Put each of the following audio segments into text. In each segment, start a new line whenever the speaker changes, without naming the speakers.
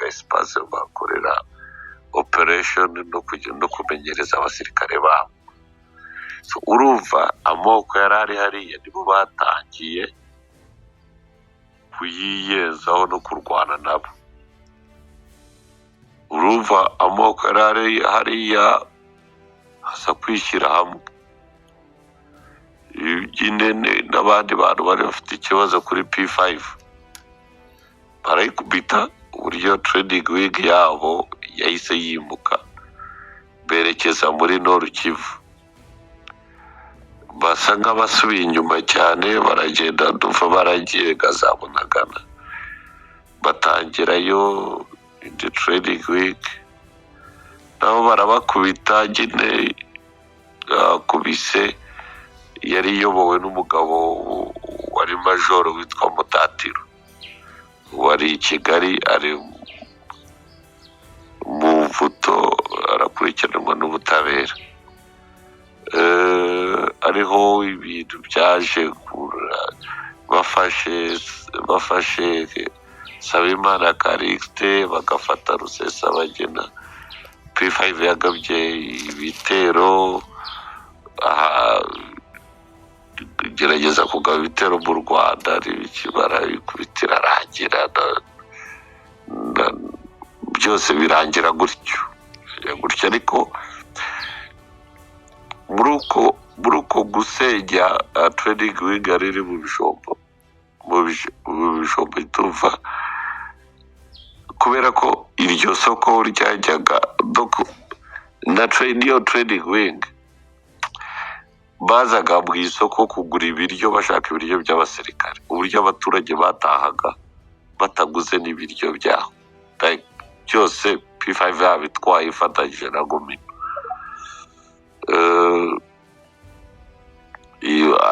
espace bakorera operation no kumenyereza abasirikare babo. Urumva amoko yarari hariya nibo batangiye kuyiyezaho no kurwana nabo. Urumva amoko yarari hariya asa kwishyira hamwe. N'abandi bantu bari bafite ikibazo kuri P5 barayikubita, uburyo trading wing yabo yahise yimuka berekeza muri Nord Kivu. Basa nk'abasubiye inyuma cyane, baragenda duva baragiye Gazabunagana batangirayo indi trading wing, nabo barabakubita. Nyine kubise yari iyobowe n'umugabo wari majoro witwa Mutatiro, wari i Kigali, ari mu mvuto, arakurikiranwa n'ubutabera. Ariho ibintu byaje bafashe Sabimana Karikste, bagafata Rusesabagina. P5 yagabye ibitero, gerageza kugaba ibitero mu Rwanda, barabikubitira arangira, byose birangira gutyo. Ariko muri uko gusenya trading wing riri mu Bijombo ituva, kubera ko iryo soko ryajyaga na trading wing bazaga mu isoko kugura ibiryo, bashaka ibiryo by'abasirikare, uburyo abaturage batahaga bataguze n'ibiryo byaho byose. P5 yabitwaye ifatanyije na Gumino.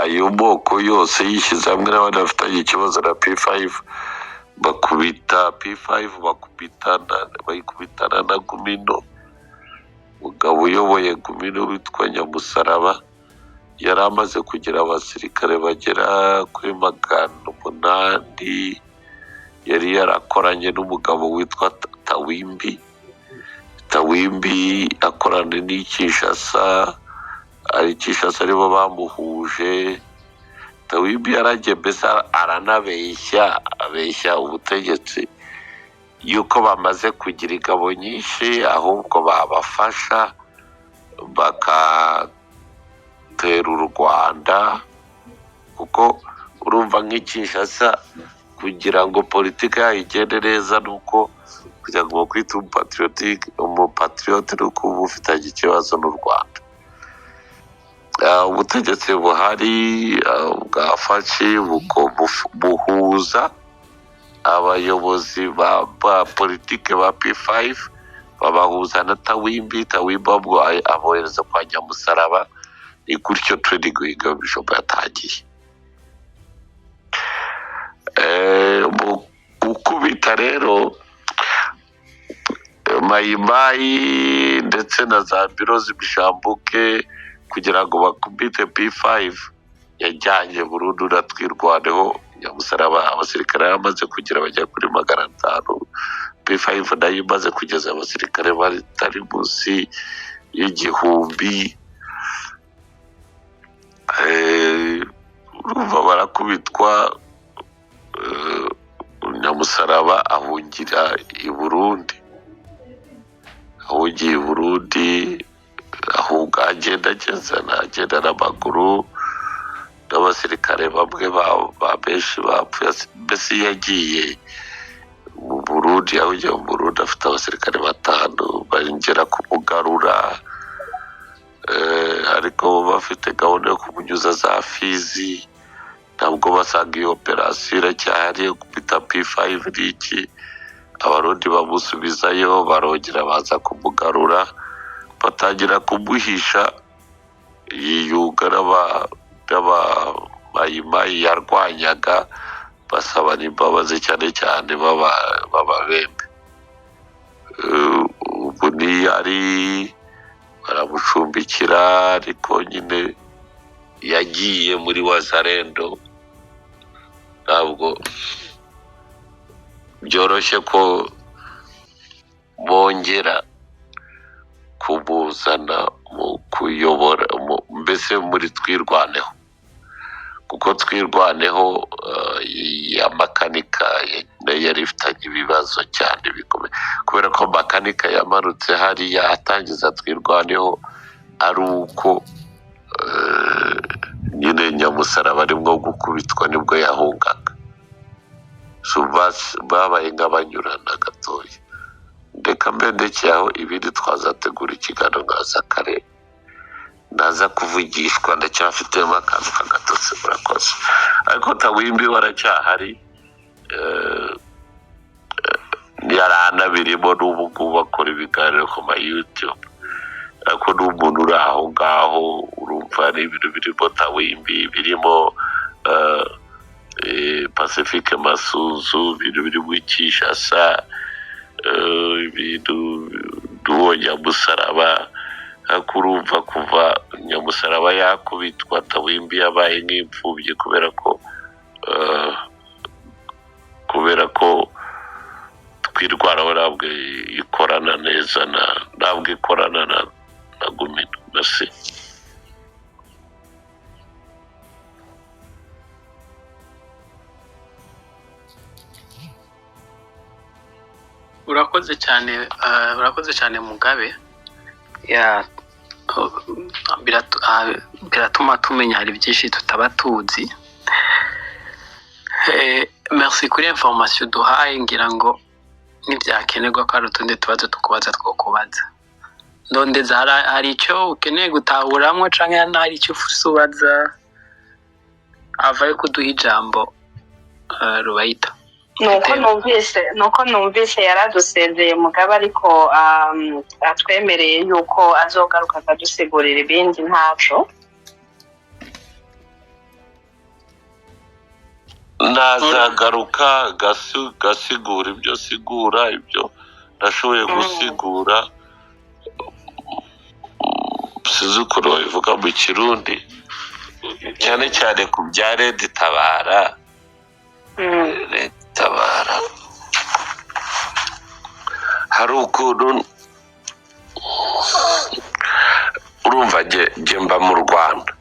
Ayo moko yose yishyize hamwe n'abandi bafitanye ikibazo na P5, bakubita P5, bayikubitana na Gumino. Umugabo uyoboye Gumino witwa Nyamusaraba yari amaze kugira abasirikare bagera kuri 800. Yari yarakoranye n'umugabo witwa Tawimbi akorana n'Kinshasa, ari Kinshasa aribo bamuhuje. Tawimbi yaragiye mbese abeshya ubutegetsi yuko bamaze kugira ingabo nyinshi, ahubwo babafasha bakatera u Rwanda. Kuko urumva nk'Kinshasa kugira ngo politiki yayo igende neza, nuko kugira ngo bakwite umupatriote nuko uba ufitanye ikibazo n'u Rwanda. Ubutegetsi buhari bwafashe buhuza abayobozi ba politiki ba P5, babahuza na Tawimbi abohereza kwa Nyamusaraba. Ni gutyo trading wing Bijombo yatangiye. Gukubita rero Mayimayi ndetse na za biro z'ibishambuke kugira ngo bakubite P5, yajyanye burundu na Twirwaneho. Nyamusaraba abasirikare bamaze kugira bajya kuri 500. P5 nayo imaze kugeza abasirikare batari munsi y'igihumbi. Urumva barakubitwa. Nyamusaraba ahungira i Burundi, ahunga agenda n'amaguru, n'abasirikare bamwe benshi bapfuye. Mbese yagiye mu Burundi, ahungiye mu Burundi afite abasirikare 5 bongera kumugarura, ariko bafite gahunda yo kumunyuza za Fizi. Ntabwo basanga iyo operasiyo iracyahari gupita P5 n'iki. Abarundi bamusubizayo, barongera baza kumugarura, batangira kumuhisha. Yiyunga n'Abayimayi yarwanyaga, basaba n'imbabazi cyane cyane b'Ababembe. Ubu ntiyari baramucumbikira, ariko nyine yagiye muri Wazalendo. Ntabwo byoroshye ko bongera kubuzana mu kuyobora mbese muri twirwaneho, kuko twirwaneho ya makanika yari ifitanye ibibazo cyane bikomeye, kubera ko makanika yamanutse hariya atangiza twirwaneho ari uko nyine Nyamusaraba arimo gukubitwa nibwo yahungaga, babaye nk'abanyurana gatoya. Reka mbendekeye aho ibindi twazategura ikiganiro nkaza kare naza kuvugishwa, ndacyafitemo akantu kagatotse. Murakoze. Ariko Tawimbi waracyahari, yarana birimo n'ubu ngubu bakora ibiganiro ku ma YouTube, ariko n'umuntu uri aho ngaho urumva ari ibintu birimo Tawimbi, birimo Pacifique Masunzu, ibintu biri mu Kinshasa, ibintu n'uwo Nyamusaraba. Urumva kuva Nyamusaraba yakubitwa Tawimbi yabaye nk'imfubyi kubera ko twirwanaho ntabwo ikorana neza ntabwo ikorana na Gumino na se.
urakoze cyane Mugabe. Biratuma tumenya hari byinshi tutaba tuzi. Merci kuri information duhaye, ngira ngo nibyakenerwa ko ari utundi tubazo tukubaza twokubaza. Ndondeza hari icyo ukeneye gutahuramwo canke hari icyo ufusubaza avaye kuduha ijambo Rubayita.
nuko numvise yaradusezeye Mugabe, ariko atwemereye yuko azogaruka akadusigurira ibindi ntaco.
Nazagaruka gasigura ibyo sigura, ibyo nashoboye gusigura. Sinzi ukuntu babivuga mu Kirundi, cyane cyane ku bya Red Tabara. Tabara hari ukuntu urumva jye mba mu Rwanda,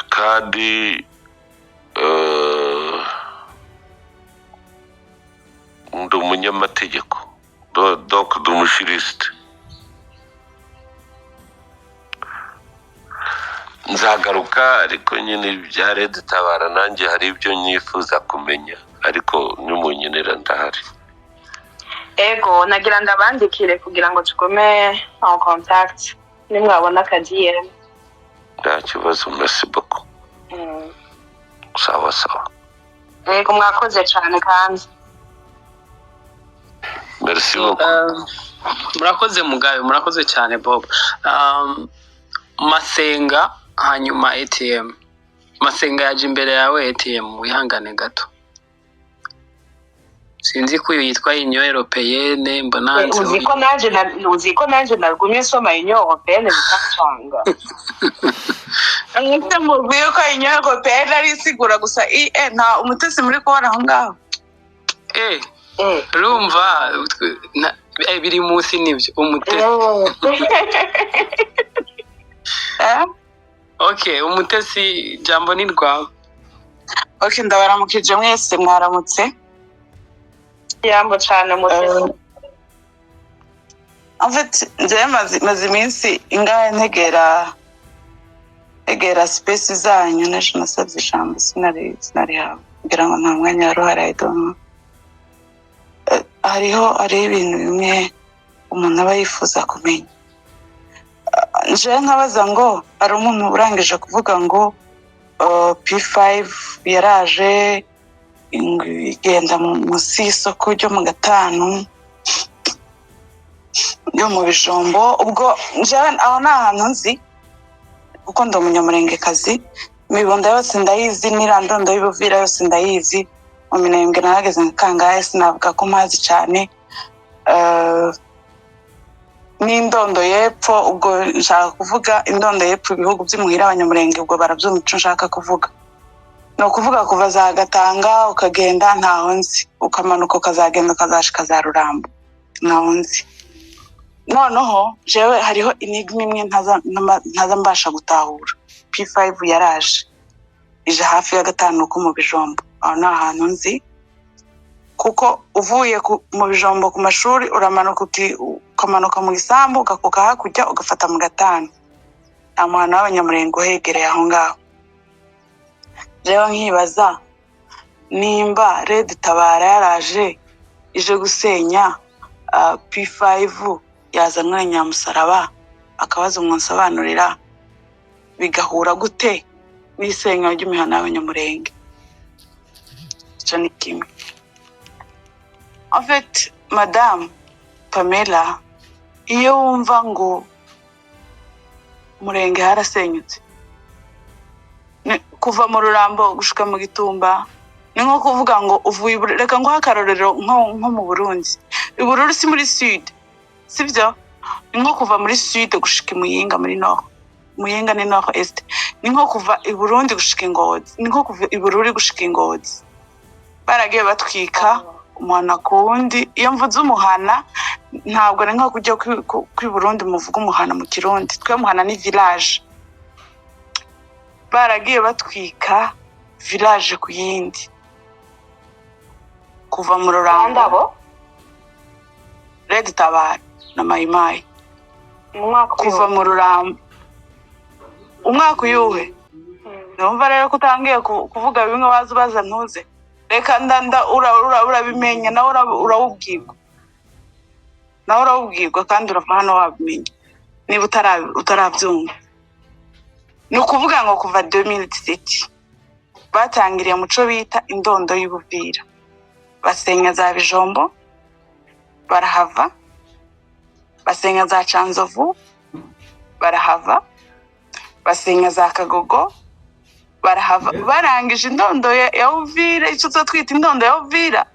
kandi ndi umunyamategeko, donc ndi umushiriste. Nzagaruka, ariko nyine ibya Red Tabara nanjye hari ibyo nyifuza kumenya, ariko n'umunyenera ndahari.
Ego nagira ndabandikire kugira ngo tugume en contact nimwabona akagiye.
Nta kibazo, merci beaucoup. Sawa.
Ego mwakoze cyane kandi.
Merci beaucoup.
Murakoze Mugabe, murakoze cyane Bob. Masenga hanyuma ATM. Masenga yaje imbere yawe ATM, wihangane gato. Sinzi ko yitwa Union Européenne, mbona
uziko naje nargumye soma Union Européenne bikacanga.
Ngite mubiyo ko Union Européenne ari sigura gusa nta umutesi muri kubona aho ngaho.
Rumva biri munsi nibyo umutesi. Okay, umutesi jambo ni rwawe.
Okay, ndabaramukije mwese, mwaramutse.
Yambo cyane mutesi.
En fait, nje maze iminsi ingahe ntegera space zanyu naje nasabye ijambo sinari hawe kugira ngo nta mwanya waruhara idono. Hari ibintu bimwe umuntu aba yifuza kumenya. Nje nkabaza ngo ari umuntu urangije kuvuga ngo P5 yaraje igenda munsi y'isoko ryo mu Gatanu yo mu Bijombo. Ubwo nje aho nta hantu nzi kuko ndi umunyamurengekazi, imibonda yose ndayizi, n'irandondo y'Ubuvira yose ndayizi, mu Minembwe nahageze nkangahe sinavuga ko mpazi cyane. N'indondo y'epfo, ubwo nshaka kuvuga indondo y'epfo ibihugu by'imuhira abanyamurenge, ubwo barabyumva icyo nshaka kuvuga. no kuvuga kuva za Gatanga ukagenda ntaho nzi, ukamanuka ukazagenda ukazashika za Rurambo ntaho nzi. Noneho jewe hariho enigma imwe ntaza mbasha gutahura. P5 yaraje ije hafi ya gatanu ko mu Bijombo, aho nta hantu nzi, kuko uvuye mu Bijombo ku mashuri uramanuka ukamanuka mu Gisambu ugakuka hakurya ugafata mu Gatanu, nta muhana w'Abanyamurenge uhegereye aho ngaho. Rero nkibaza nimba Red Tabara yaraje ije gusenya P5 yazanwe na Nyamusaraba, akabaza umunsobanurira bigahura gute n'isenya ry'imihana y'Abanyamurenge. Icyo ni kimwe. En fait, Madame Pamela, iyo wumva ngo Murenge harasenyutse, kuva mu Rurambo gushika mu Gitumba, ni nko kuvuga ngo uvuye reka ngo hakarorero nko mu Burundi. Ibururu si muri sud, sibyo? Ni nko kuva muri sud gushika Muyinga muri nord. Muyinga ni nord est. Ni nko kuva i Burundi gushika Ngozi, ni nko kuva i Bururi gushika Ngozi. Baragiye batwika umwana kundi. Iyo mvuze umuhana ntabwo ari nko kujya kwi Burundi muvuga umuhana mu Kirundi. Twe muhana ni village. Baragiye batwika village ku yindi. Kuva mu Rurambo Red Tabara na Mayimayi. Kuva mu Rurambo umwaka uyuhe? Numva rero kutangiye kuvuga bimwe baza ntuze. Reka ndanda urabimenya nawe urawubwirwa. Nawe urawubwirwa kandi urava hano wabimenya. Niba utarabyumva. Ni ukuvuga ngo kuva 2017 batangiriye muco bita indondo y'Ubuvira. Basenya za Bijombo, barahava. Basenya za Canzovu, barahava. Basenya za Kagogo, barahava. Barangije indondo ya Uvira, icyo twita indondo ya Uvira,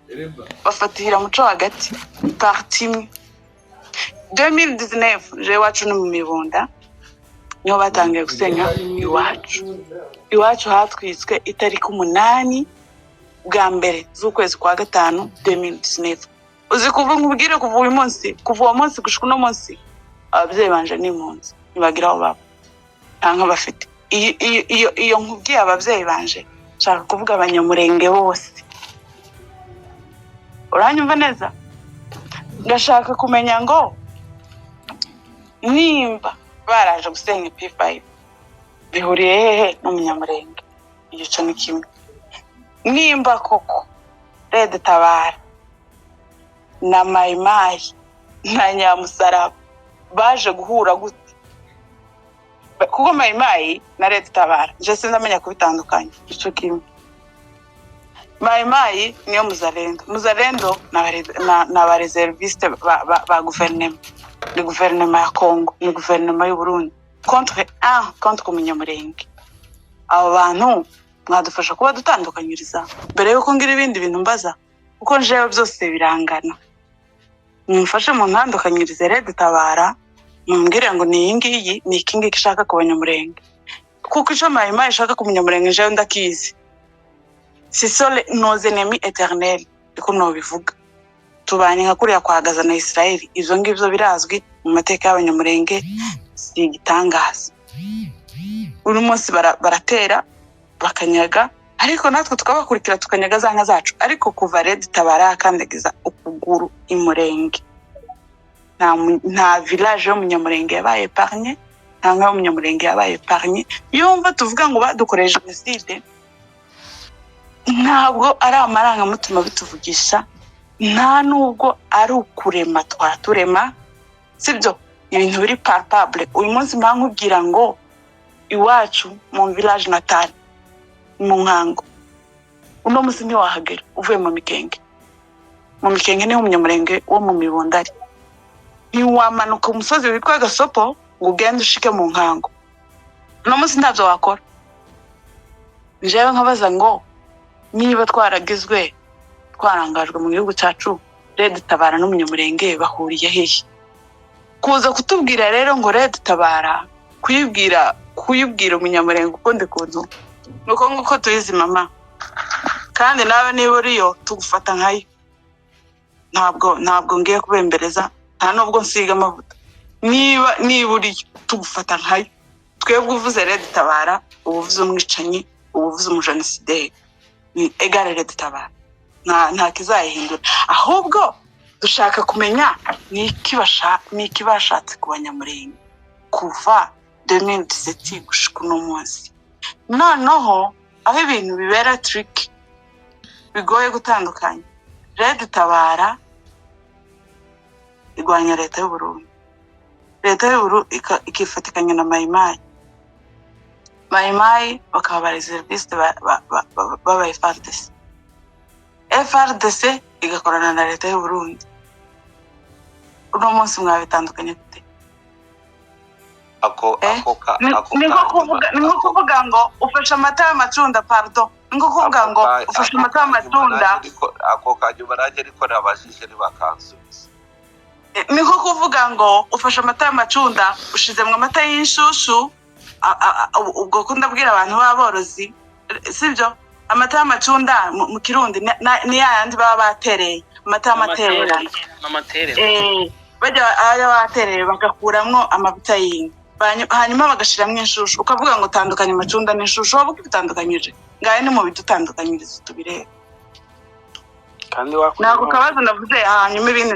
bafatira muco hagati parti imwe. 2019 je wacu no mu Mibunda niho batangiye gusenya iwacu hatwiswe itariki 8 bwa mbere z'ukwezi kwa gatanu 2019. Uzi kuva nkubwire kuva uyu munsi, kuva uwo munsi gushika no munsi ababyeyi banje ni impunzi ntibagira aho baba nka bafite. Iyo nkubwiye ababyeyi banje nshaka kuvuga Abanyamurenge bose. Uranyumva neza? Ndashaka kumenya ngo nimba baraje gusenya P5 bihuriye hehe n'Umunyamurenge. Icyo ni kimwe. Nimba koko Red Tabara na Mayimayi na Nyamusaraba baje guhura gute? Kuko Mayimayi na Red Tabara je sinamenya kubitandukanya. Icyo kimwe. Mayimayi niyo Muzalendo na ba reserviste ba gouvernement. Ni gouvernement ya Congo, ni gouvernement y'u Burundi contre Umunyamurenge. Abo bantu mwadufasha kuba dutandukanyiriza mbere yuko ngira ibindi bintu mbaza, kuko njewe byose birangana. Mumfashe mu ntandukanyirize Red Tabara, mumbwire ngo ni ngiyi ni iki ngiki ishaka ku Banyamurenge, kuko icyo Mayimayi ishaka ku Munyamurenge njewe ndakizi. Si sole nos ennemis éternels, iko no bivuga. Tubanye nka kuriya kwagaza na Israel, izo ngibyo birazwi mu mateka y'Abanyamurenge, si igitangaza. Uri munsi baratera bakanyaga, ariko natwe tukabakurikira tukanyaga za nka zacu. Ariko kuva Red Tabara akandagiza ukuguru imurenge, nta village y'Umunyamurenge yabaye épargné, nta nka y'Umunyamurenge yabaye épargné. Yumva tuvuga ngo badukoresha jenoside, ntabwo ari amarangamutima bituvugisha, nta nubwo ari ukurema twaturema, sibyo? Ibintu biri palpable. Uyu munsi mpankubwira ngo iwacu mu village natal mu Nkango, uno munsi ni wahagera uvuye mu Mikenge. Mu Mikenge ni Umunyamurenge wo mu Mibondari. Ni wamanuka umusozi witwa Gasopo ngo ugende ushike mu Nkango. Uno munsi ntabyo wakora. Njewe nkabaza ngo niba twarangajwe mu gihugu cyacu, Red Tabara n'Umunyamurenge bahuriye hehe? Kuza kutubwira rero ngo Red Tabara kuyibwira Umunyamurenge uko ndi kuntu nuko nguko tuyizi mama kandi nawe niba uriyo tugufata nkayo ntabwo ngiye kubembereza nta nubwo nsiga amavuta niba uriyo tugufata nkayo twebwe uvuze Red Tabara uvuze umwicanyi uvuze umujenosideri ni egare Red Tabara nta kizayihindura ahubwo dushaka kumenya ni iki bashatse ku Banyamulenge kuva 2017 gushika uno munsi noneho aho ibintu bibera trick bigoye gutandukanya Red Tabara igwanya leta y'u Burundi ikifatikanya na Maimai bakaba ba reserviste baba FRDC igakorana na leta y'u Burundi uno munsi mwabitandukanye gute niko kuvuga ngo ufasha amata y'amatunda pardon niko kuvuga ngo ufasha amata y'amatunda
ako kanyuma nanjye ariko nabashije nibakansubiza
niko kuvuga ngo ufasha amata y'amacunda ushizemwe amata y'inshushu ubwo kundabwira abantu b'aborozi sibyo amata y'amacunda mu Kirundi ni yandi baba batereye amata y'amaterera bajya batereye bagakuramwo amavuta y'inka hanyuma bagashiramwo inshushu ukavuga ngo tandukanye amacunda n'inshushu waba ukitandukanyije ngaye ni mu bidutandukanyiriza tubireba
kandi wakora
nako kabazo navuze hanyuma ibindi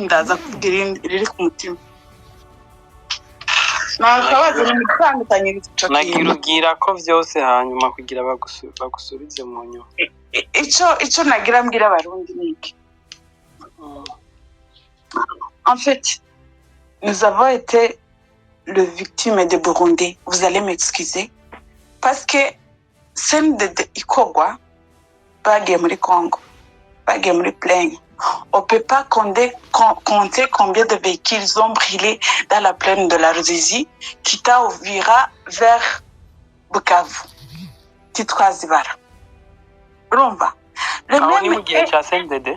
ndaza kugira riri ku mutima nako kabazo ni gutandukanyiriza
nagirugira ko byose hanyuma kugira bagusubize mu nyuma
ico nagira mbwira abarundi niki en fait nous avons été le victime de Burundi vous allez m'excuser parce que CNDD ikogwa bagiye muri Congo bagiye muri plaine on peut pas compter combien de véhicules ont brûlé dans la plaine de la Ruzizi quitta Uvira vers Bukavu titwazibara urumva le même
gihe cya CNDD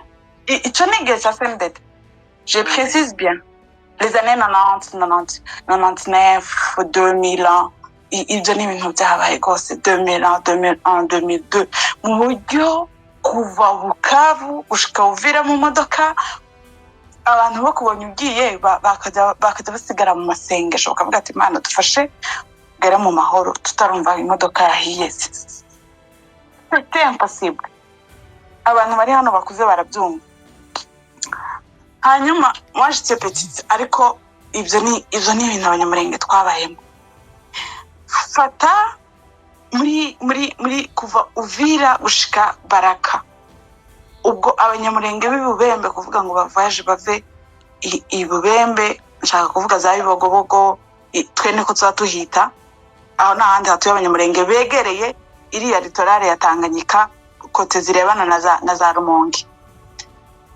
ico ni gihe cya CNDD je précise bien les années 90 99 2000 ans ibyo ni ibintu byabaye rwose 2001 2002 mu buryo kuva Bukavu gushika Uvira mu modoka abantu bakubonye ugiye bakajya basigara mu masengesho bakavuga ati Imana dufashe gera mu mahoro tutarumva imodoka yahiye c'était impossible abantu bari hano bakuze barabyumva hanyuma moi j'étais petite ariko ibyo ni ibintu Abanyamulenge twabayemo fata muri kuva Uvira gushika Baraka ubwo Abanyamulenge b'Ibubembe kuvuga ngo bavaje bave Ibubembe nshaka kuvuga za Bibogobogo twene ko tuhita aho n'ahandi hatuye Abanyamulenge begereye iriya litorale ya Tanganyika kote zirebana na za Rumonge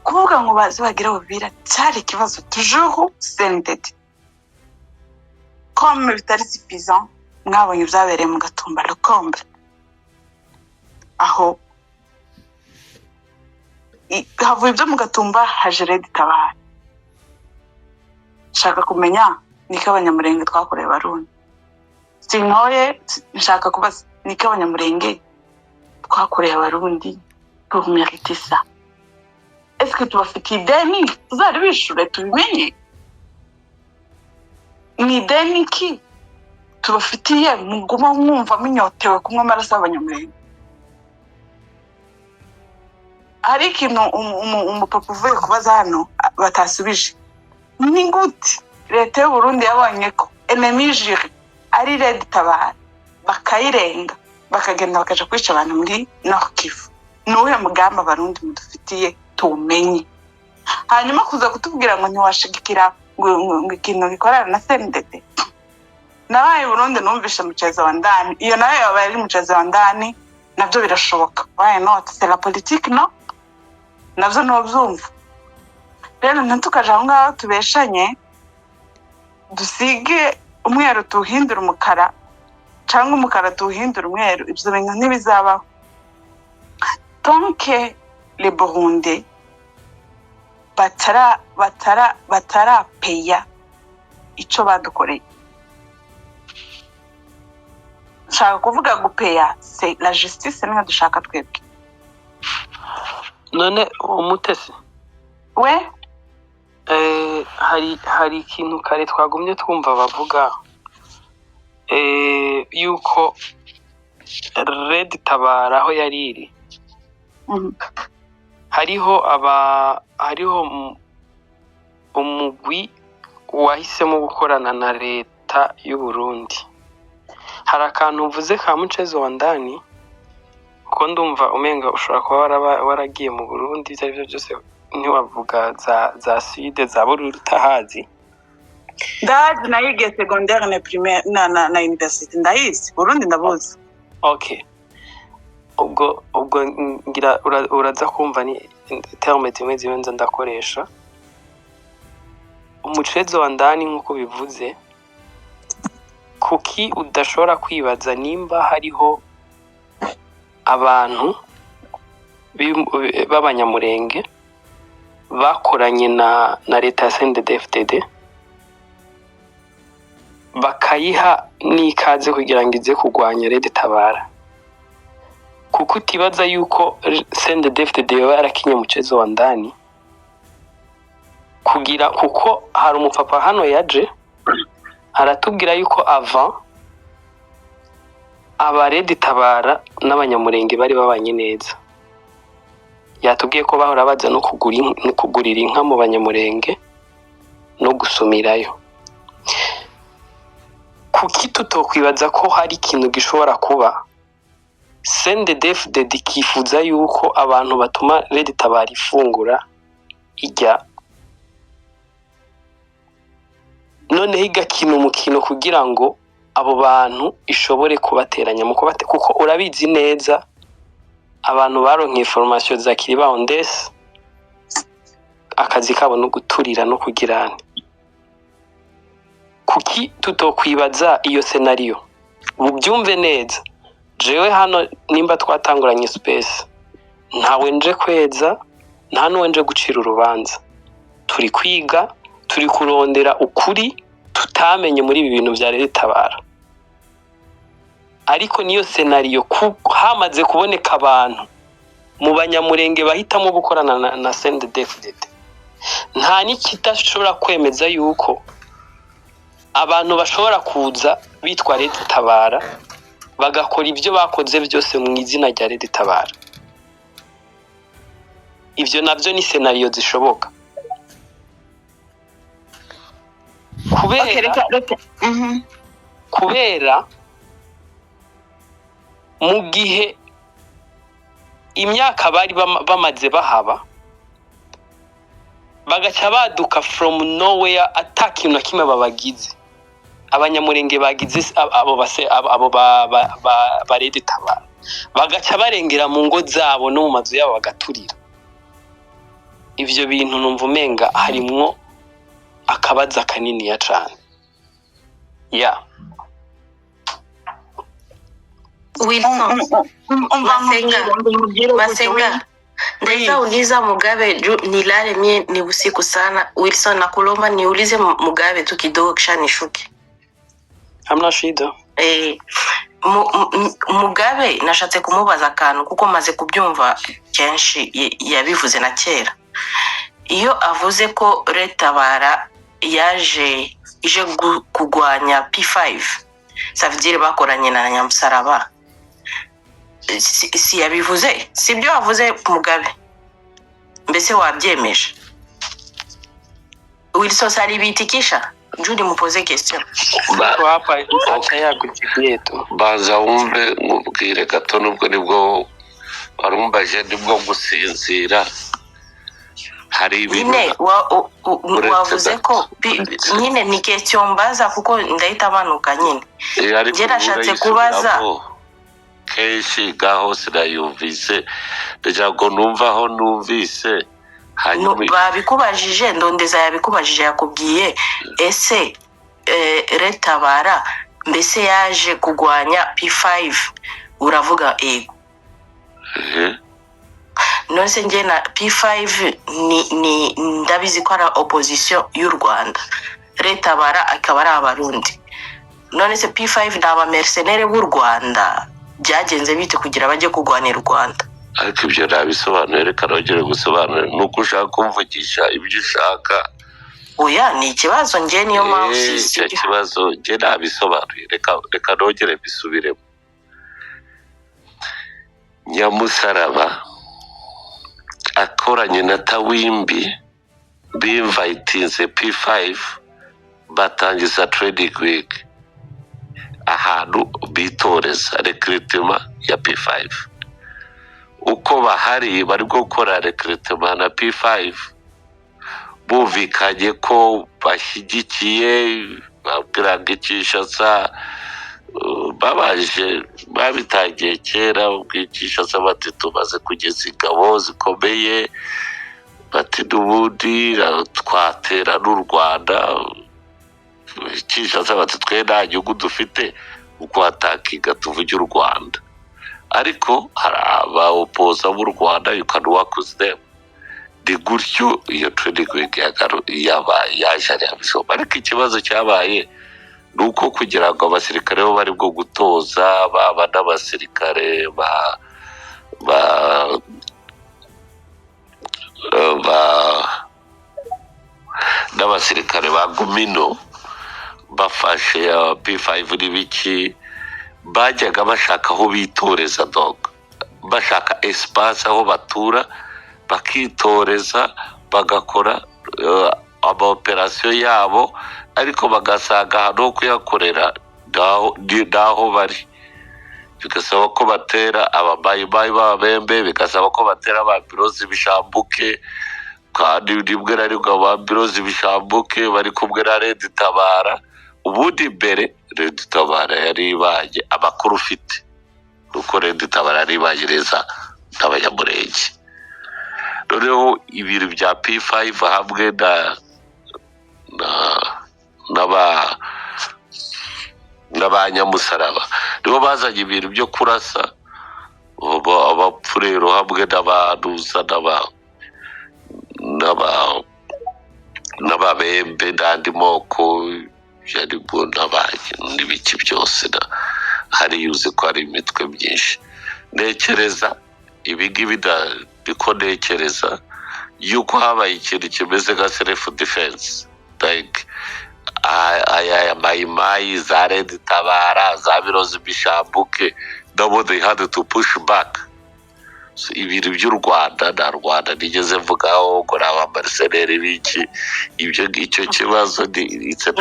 kuvuga ngo bazi bagira Uvira cyari kibazo toujours CNDD comme bitari suffisant mwabonye byabereye mu Gatumba le comble aho havuye ibyo mu Gatumba haje Red Tabara nshaka kumenya niko Abanyamulenge twakoreye Abarundi sintoye nshaka kubaza niko Abanyamulenge twakoreye Abarundi pour mériter ça est-ce que tubafite ideni tuzari bishure tubimenye ni ideni ki tubafitiye muguma mwumva minyotewe kumwe amaraso y'Abanyamulenge hari ikintu umupapa uvuye kubaza hano batasubije ni gute leta y'u Burundi yabonye ko ennemi jure ari Red Tabara bakayirenga bakagenda bakaja kwica abantu muri Nord Kivu nuwe mugamba Abarundi mudufitiye tumenye hanyuma kuza kutubwira ngo ntiwashigikira ngo ikintu gikorana na CNDD nabaye Burundi numvisha muceza wa ndani iyo nayo yabaye ari muceza wa ndani nabyo birashoboka why not c'est la politique no nabyo no byumva rero ntukaje aho ngaho tubeshanye dusige umweru tuhindura umukara cyangwa umukara tuhindura umweru ibyo bintu ntibizabaho tant que les Burundais batara peya ico badukoreye dushaka kuvuga gupeya c'est la justice niyo dushaka twebwe.
none umutesi
We
hari ikintu kare twagumye twumva bavuga yuko Red Tabara aho yari iri hariho umugwi wahisemo gukorana na leta y'u Burundi. Hari akantu uvuze ka Muchezo wa ndani ko ndumva umenga ushobora kuba waragiye mu Burundi ibyo aribyo byose ntiwavuga za Sud za Bururi utahazi.
ndahazi nayigiye secondaire na primaire na university ndahizi Burundi ndabuzi.
Okay. Ubwo ngira uraza kumva ni terme zimwe nza ndakoresha. Umuchezo wa ndani nkuko bivuze kuki udashobora kwibaza nimba hariho abantu b'abanyamurenge bakoranye na leta ya CNDD-FDD bakayiha n'ikaze kugira ngo ize kurwanya Red Tabara, kuko utibaza yuko CNDD-FDD yarakinye Muchezo wa ndani kugira kuko hari umupapa hano yaje aratubwira yuko avant aba Red Tabara n'abanyamurenge bari babanye neza. Yatubwiye ko bahora baza no kugurira inka mu banyamurenge no gusumirayo. Kuki tutokwibaza ko hari ikintu gishobora kuba CNDD-FDD kifuza yuko abantu batuma Red Tabara ifungura ijya none igakina umukino kugira ngo abo bantu ishobore kubateranya kuko urabizi neza abantu baronke information za Kiriba Ondes akazi kabo no guturira no kugirana. Kuki tutokwibaza iyo scenario ubyumve neza. Jewe hano nimba twatanguranye space ntawe nje kweza nta nuwe nje gucira urubanza, turi kwiga turi kurondera ukuri tutamenye muri ibi bintu bya Red Tabara. Ariko niyo scenario hamaze kuboneka abantu mu banyamurenge bahitamo gukorana na CNDD-FDD, nta nikitashobora kwemeza yuko abantu bashobora kuza bitwa Red Tabara bagakora ibyo bakoze byose mu izina rya Red Tabara. Ivyo navyo ni scenario zishoboka. Kubera mu gihe imyaka bari bamaze bahaba bagaca baduka from nowhere attack na kimwe babagize abanyamurenge bagize abo ba Red Tabara bagaca barengera mu ngo zabo no mu mazu yabo bagaturira. Ivyo bintu numva umenga harimwo akabaza kanini ya cyane.
Wilson Masenga ndeza uliza Mugabe nilale mie ni usiku sana. Wilson nakulomba niulize Mugabe tu kidogo kisha nishuke.
Hamna shida.
Mugabe nashatse kumubaza akantu kuko maze kubyumva kenshi yabivuze na kera. Iyo avuze ko Red Tabara ije kugwanya P5 savdire bakoranye na Nyamusaraba, si yabivuze sibyo avuze Mugabe, mbese wabyemeje? Wilson sari bitikisha Judy mupoze question
hapa acha yagukiye tu
baza wumve mubwire gato nubwo nibwo warumbaje nibwo gusinzira. Hari ibintu
wavuze ko nyine ni question mbaza kuko ndahita banuka nyine je nashatse kubaza
keshi gaho sirayumvise ndajago numvaho numvise hanyuma
babikubajije ndondeza yabikubajije yakubwiye ese Red Tabara mbese yaje kugwanya P5 uravuga ego. Nonse nje na P5 ni ndabizi ko ara opposition y'u Rwanda, Red Tabara akaba ari abarundi. none se P5 ni abamercenaire b'u Rwanda byagenze bite kugira bajye kurwanira u Rwanda?
ariko ibyo nabisobanuye, reka nongere gusobanura. Nuko ushaka kumvugisha ibyo ushaka.
Oya, ni ikibazo njye niyo mpamvu
icyo kibazo njye nabisobanuye, reka nongere bisubiremo. Nyamusaraba akoranye na Tawimbi bimvayitinze P5 batangiza trading week ahantu bitoreza recruitment ya P5. Uko bahari bari gukora recruitment na P5, bumvikanye ko bashyigikiye, babwiraga Kinshasa, babaje babitangiye kera, ubwicisha bati tumaze kugeza ingabo zikomeye, bati n'ubundi twatera n'u Rwanda. Kinshasa bati twe nta gihugu dufite uko hatakiga tuvuge u Rwanda, ariko hari abaopoza b'u Rwanda, you can work with them. Ni gutyo iyo trading week yaje ari abishoboka. Ariko ikibazo cyabaye ni uko kugira ngo abasirikare bo bari bwo gutoza, baba n'abasirikare n'abasirikare ba Gumino bafashe P5 n'ibiki, bajyaga bashaka aho bitoreza, bashaka espace aho batura bakitoreza, bagakora amaoperasiyo yabo, ariko bagasanga ahantu ho kuyakorera naho bari. Bigasaba ko batera ababayibayi b'ababembe, bigasaba ko batera ababirozi bishambuke, kandi rimwe na rimwe ababirozi bishambuke bari kumwe na Red Tabara. Ubundi mbere Red Tabara yari ibaye amakuru ufite nuko Red Tabara yari ibaye neza n'abanyamurenge. Noneho ibintu bya P5 hamwe n'abanyamusaraba nibo bazanye ibintu byo kurasa abapfurero hamwe n'abantuza n'ababembe n'andi moko yaribwo n'ibiki byose. Hari uzi ko hari imitwe myinshi. Nekereza ibingibi ndiko nekereza yuko habaye ikintu kimeze nka self defense, like aya mayimayi za Red Tabara, za birozi bishambuke, nabo they had to push back. So ibintu by'u Rwanda na Rwanda nigeze mvugaho ngo abamercenaire biki, ibyo icyo kibazo it's a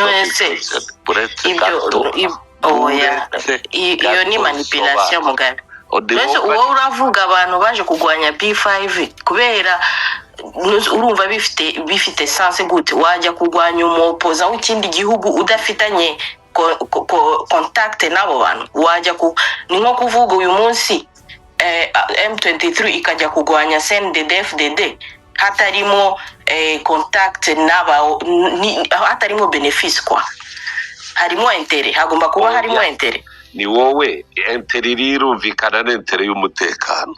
iyo ni manipulation mugabe. Mbese uwo uravuga abantu baje kugwanya P5 kubera urumva bifite sense gute wajya kugwanya umupoza w'ikindi gihugu udafitanye contact nabo bantu? Wajya ni nko kuvuga uyu munsi M23 ikajya kugwanya CNDD-FDD hatarimo contact naba, hatarimo benefits kwa, harimo intere, hagomba kuba harimo intere.
Ni wowe intere irumvikana n'intere y'umutekano.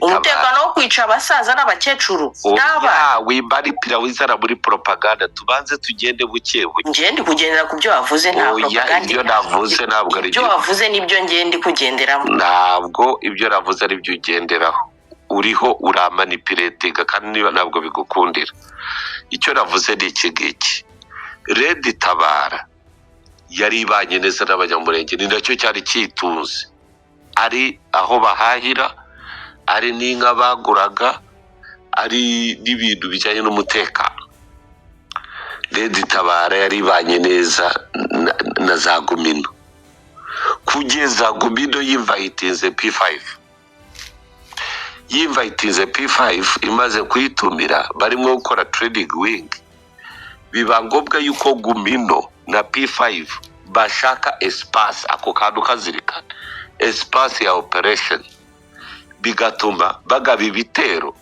Umutekano wo kwica abasaza n'abakecuru
n'aba wibaripira wizara muri propaganda. Tubanze tugende buke buke.
Ngende kugendera ku byo wavuze, nta propaganda.
Ibyo navuze ntabwo ari
byo wavuze, nibyo ngende kugenderamo.
Ntabwo ibyo navuze ari byo ugenderaho, uriho uramanipuletinga kandi ntabwo bigukundira. Icyo navuze ni iki ngiki: Red Tabara yari ibanye neza n'abanyamurenge, ni nacyo cyari cyitunze, ari aho bahahira, ari n'inka baguraga, ari n'ibintu bijyanye n'umutekano. Red Tabara yari ibanye neza na za Gumino, kugeza Gumino yinvayitinze P5. Yinvayitinze P5 imaze kuyitumira, barimo gukora trading wing. Biba ngombwa yuko Gumino na P5 bashaka espace, ako kantu kazirikana, espace ya operation, bigatuma bagaba ibitero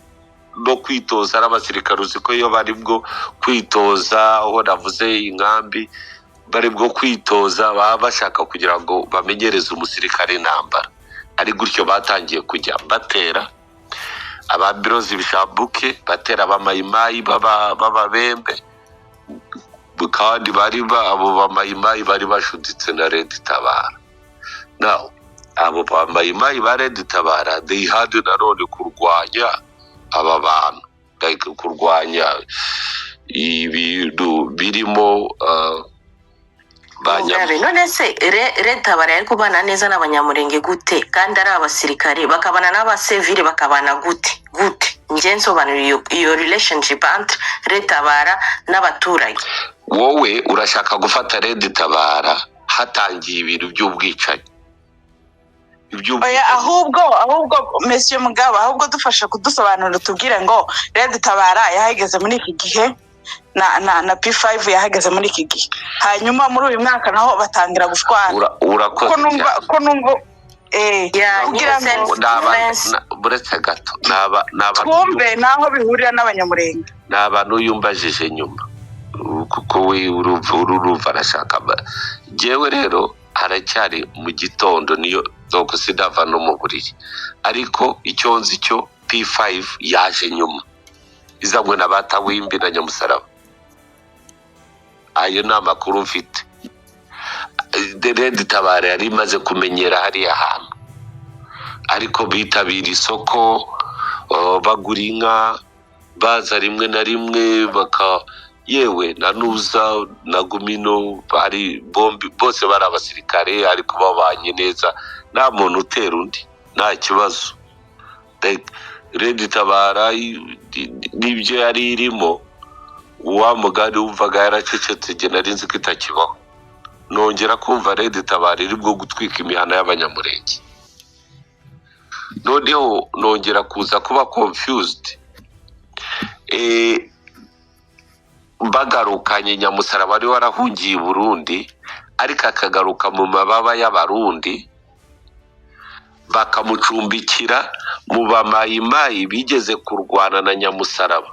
no kwitoza n'abasirikare. Uzi ko iyo bari bwo kwitoza, aho navuze inkambi, bari bwo kwitoza baba bashaka kugira ngo bamenyereze umusirikare intambara. Ari gutyo batangiye kujya batera ababirozi bishambuke, batera abamayimayi b'ababembe, kandi abo bamayimayi bari bashuditse na Red Tabara. Now abo bamayimayi ba Red Tabara they had nanone kurwanya aba bantu, like kurwanya ibintu birimo
none se Red Tabara yari kubana neza n'abanyamurenge gute kandi ari abasirikare bakabana n'abasivile bakabana gute nje nsobanura iyo relationship entre Red Tabara n'abaturage?
Wowe urashaka gufata Red Tabara hatangiye ibintu by'ubwicanyi.
Oya, ahubwo Monsieur Mugabo, ahubwo dufasha kudusobanura tubwire ngo Red Tabara yahageze muri iki gihe na P5 yahageze muri iki gihe, hanyuma muri uyu mwaka naho batangira gushwana.
Urakoze
ko numva kugira ngo
buretse gato naba
twumve naho bihurira n'abanyamurenge.
N'abantu yumbajije nyuma kuko we uruva arashaka. Jewe rero haracyari mu gitondo, niyo doko sidava no mu buriri, ariko icyo nzi cyo P5 yaje nyuma izabwe na Batawimbi na Nyamusaraba. Ayo ni amakuru mfite. Red Tabara yari imaze kumenyera hariya hantu, ariko bitabira isoko bagura inka, baza rimwe na rimwe yewe na Nuza na Gumino bari bombi bose bari abasirikare, ariko babanye neza, nta muntu utera undi, nta kibazo. Red Tabara nibyo yari irimo, wa mugari wumvaga yaracecetse, jye nari nzi ko itakibaho. Nongera kumva Red Tabara iri bwo gutwika imihana y'abanyamurenge. Noneho nongera kuza kuba confused. Bagarukanye Nyamusaraba wari warahungiye Burundi, ariko akagaruka mu mababa y'abarundi, bakamucumbikira mu bamayimayi bigeze kurwana na Nyamusaraba.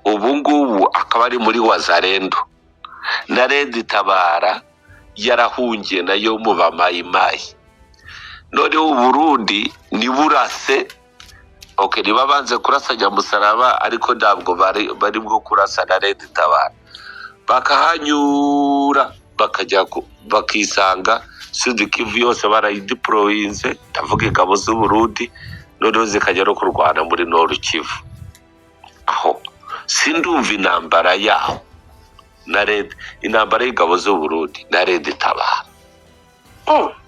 Ubu ngubu akaba ari muri Wazalendo, na Red Tabara yarahungiye nayo mu bamayimayi. Noneho Burundi niburase niba banze kurasa Nyamusaraba, ariko ntabwo bari bwo kurasa na Red Tabara. Bakahanyura bakisanga Sud Kivu yose barayideployinze, ndavuga ingabo z'u Burundi, noneho zikajya no kurwana muri Nord Kivu. Aho sindumva intambara yaho na intambara y'ingabo z'u Burundi na Red Tabara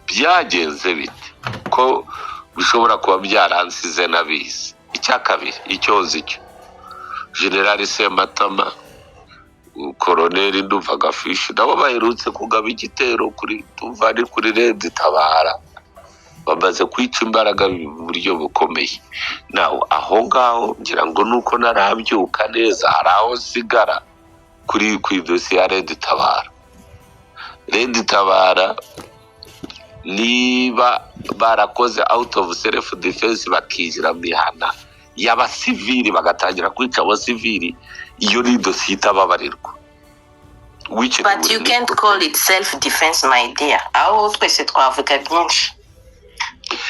byagenze bite ko bishobora kuba byaransize nabizi. Icya kabiri, icyo nzi cyo General Sematama, Colonel Nduva Gafishi nabo baherutse kugaba igitero kuri Red Tabara, bamaze kwica imbaraga mu buryo bukomeye. Naho aho ngaho ngira ngo nuko narabyuka neza, hari aho sigara kuri dosiye ya Red Tabara. Red Tabara niba barakoze out of self defense bakijira mihana y'abasivili bagatangira kwica abasivili, iyo ni dosiye itababarirwa.
But you can't call it self defense, my dear. Aho twese twavuga byinshi,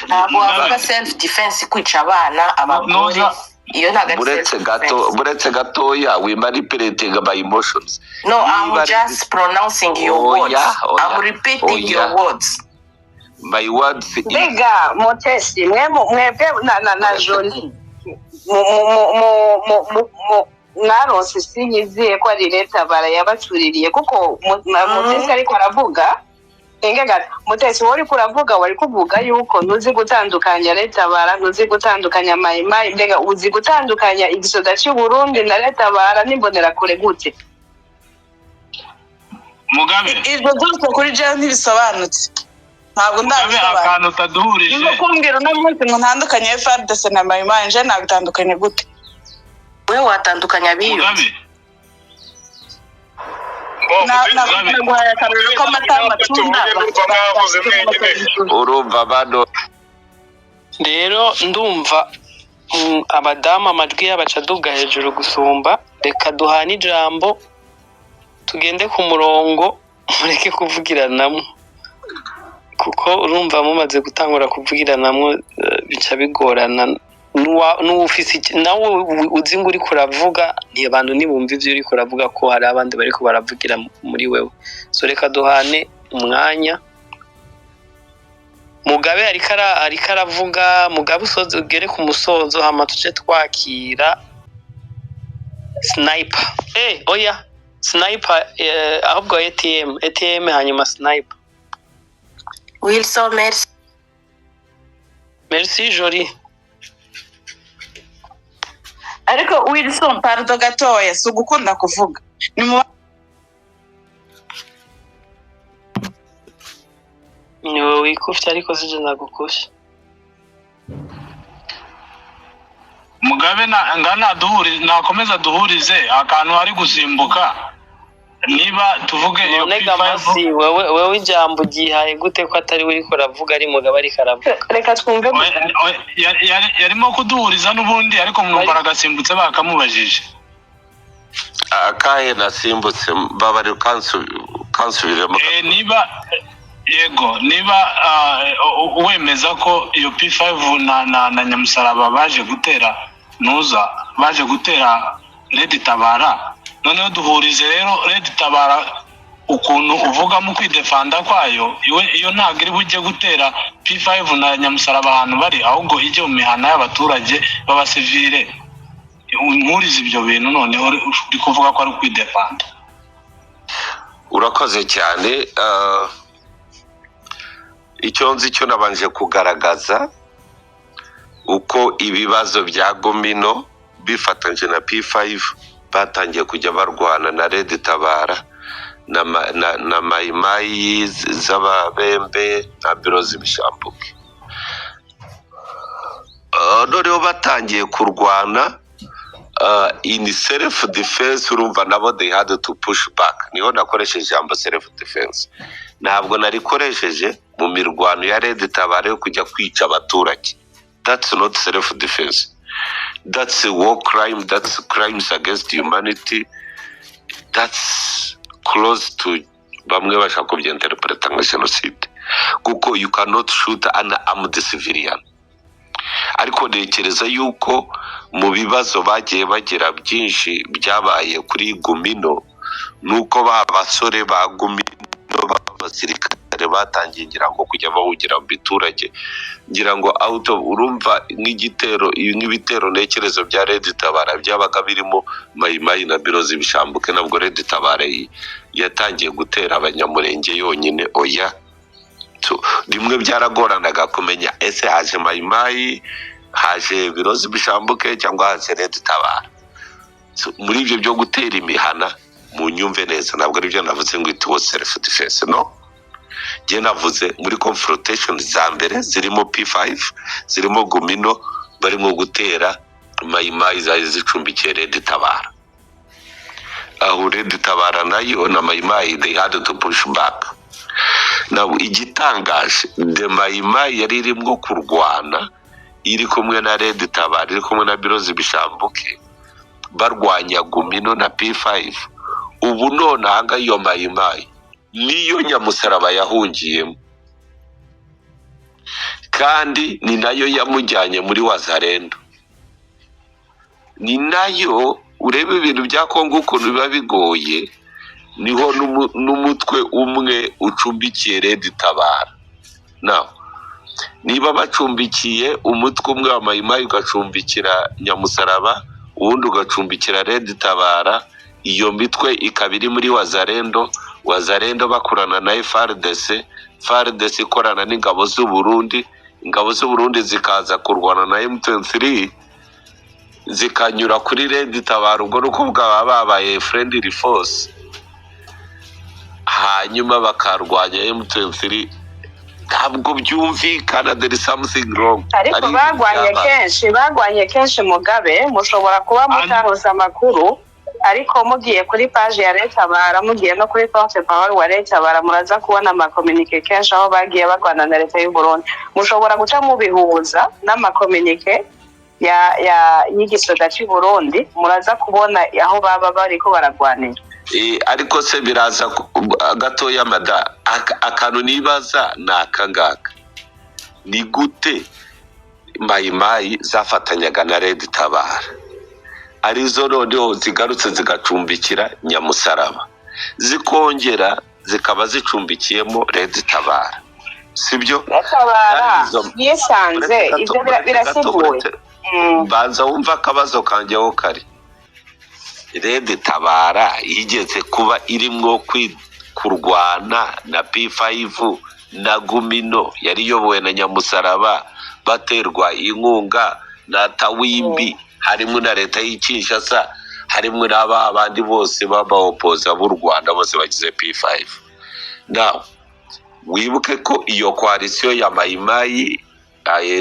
ntabwo wavuga self defense kwica abana, abagore. Iyo
buretse gatoya, we manipulating my emotions.
No, I'm just pronouncing your words. I'm repeating your words.
My words.
Bega Motesi, mwebwe na Johnny mwaronse sinyiziye ko ari Red Tabara yabatuririye, kuko Motesi ariko aravuga Mutesi wari kuravuga, wari kuvuga yuko ntuzi gutandukanya Red Tabara, ntuzi gutandukanya mayimayi, mbega uzi gutandukanya igisoda cy'u Burundi na Red Tabara n'imbonera kure gute?
Mugabe
ibyo byose kuri je ntibisobanutse, ntabwo ndabisobanura.
Akantu taduhurije
niba kumbwira uno munsi ngo ntandukanye FARDC na mayimayi, je nabitandukanye gute?
We watandukanya biyo
rero ndumva abadamu amajwi y'abacaduga hejuru gusumba. Reka duhane ijambo tugende ku murongo, mureke kuvugiranamo, kuko urumva mumaze gutangura kuvugiranamo bica bigorana n'ufise nawe uzi ngo uri kuravuga abantu nibumva ivyo uri kuravuga ko hari abandi bari ko baravugira muri wewe. So reka duhane umwanya. Mugabe ariko aravuga. Mugabe usoze ugere ku musozo hama tuce twakira Sniper. Oya Sniper ahubwo ATM hanyuma Sniper.
Wilson,
Merci Jolie.
ariko Wilson pardo gatoya si ugukunda kuvuga
niwe wikufye ariko sije nagukufye.
Mugabe nakomeza duhurize akantu ari gusimbuka niba tuvuge iyo
P5 wewe ijambo gihaye gute ko atari uri kuravuga ari Mugabe ari karavuga.
Reka twumve
yarimo kuduhuriza n'ubundi ariko mwumva aragasimbutse bakamubajije
akahe nasimbutse babari kansubiremo
niba wemeza ko iyo P5 na Nyamusaraba baje gutera Red Tabara, noneho duhurize rero Red Tabara ukuntu uvuga mu kwidefanda kwayo iyo ntabwo iri bujye gutera P5 na Nyamusaraba ahantu bari, ahubwo ijye mu mihana y'abaturage b'abasivile. Nkuriza ibyo bintu noneho uri kuvuga ko ari kwidefanda.
Urakoze cyane. Icyo nzi cyo nabanje kugaragaza uko ibibazo bya Gomino bifatanje na P5 batangiye kujya barwana na Red Tabara na mayimayi z'ababembe na birozi bishambuke. Noneho batangiye kurwana in self defense, urumva nabo they had to push back. Niho nakoresheje ijambo self defense, ntabwo narikoresheje mu mirwano ya Red Tabara yo kujya kwica abaturage. That's not self defense, that's a war crime, that's crimes against humanity, that's close to bamwe bashaka kubyinterpreta nka genocide, kuko you cannot shoot an armed civilian. Ariko ntekereza yuko mu bibazo bagiye bagira byinshi byabaye kuri Gomino, nuko basore ba Gomino b'abasirikare batangiye ngira ngo kujya bahugira mu biturage, ngira ngo urumva nk'ibitero ntekerezo bya Red Tabara byabaga birimo mayimayi na birozi bishambuke. Nabwo Red Tabara yatangiye gutera abanyamurenge yonyine, oya. Rimwe byaragoranaga kumenya ese haje mayimayi, haje birozi bishambuke cyangwa haje Red Tabara. Muri ibyo byo gutera imihana mu nyumve neza, ntabwo ari byo navuze ngo it was self defense, no. Je navuze muri confrontation za mbere zirimo P5, zirimo Gomino barimo gutera mayimayi zari zicumbikiye Red Tabara. Aho Red Tabara nayo na mayimayi they had to push back. Nawe igitangaje de mayimayi yari irimo kurwana iri kumwe na Red Tabara, iri kumwe na birozi bishambuke barwanya Gomino na P5. Ubu none hanga iyo mayimayi niyo Nyamusaraba yahungiyemo, kandi ni nayo yamujyanye muri Wazarendo, ni nayo urebe ibintu bya Kongo ukuntu biba bigoye, niho n'umutwe umwe ucumbikiye Red Tabara. Now niba bacumbikiye umutwe umwe wa mayimayi ugacumbikira Nyamusaraba, ubundi ugacumbikira Red Tabara, iyo mitwe ikaba iri muri Wazarendo bakurana na FARDC ikorana n'ingabo z'u Burundi, ingabo z'u Burundi zikaza kurwana na M23 zikanyura kuri Red Tabara, ubwo nuko bwaba babaye friendly force, hanyuma bakarwanya M23. Ntabwo byumvikana, there is something wrong.
Ariko bagwanye kenshi Mugabe, mushobora kuba mutaroza amakuru, ariko mugiye kuri page ya Red Tabara, mugiye no kuri porte parole wa Red Tabara, muraza kubona amakomunike kenshi aho bagiye bagwana na leta y'u Burundi. Mushobora guca mubihuza n'amakomunike y'igisoda cy'u Burundi, muraza kubona aho baba bariko baragwanira.
Ariko se biraza gatoya mada, akantu nibaza nakangaka, ni gute mayimayi zafatanyaga na Red Tabara arizo noneho zigarutse zigacumbikira Nyamusaraba zikongera zikaba zicumbikiyemo Red Tabara sibyo
Tabara yisanze ibyo birasiguye
banza wumva akabazo kanjyeho kari Red Tabara yigeze kuba irimwo kurwana na P5 na Gumino yari yobowe na Nyamusaraba baterwa inkunga na Tawimbi harimo na leta y'Kinshasa harimo n'abandi bose babaopoza b'u Rwanda bose bagize P5 now wibuke ko iyo coalition ya Mayimayi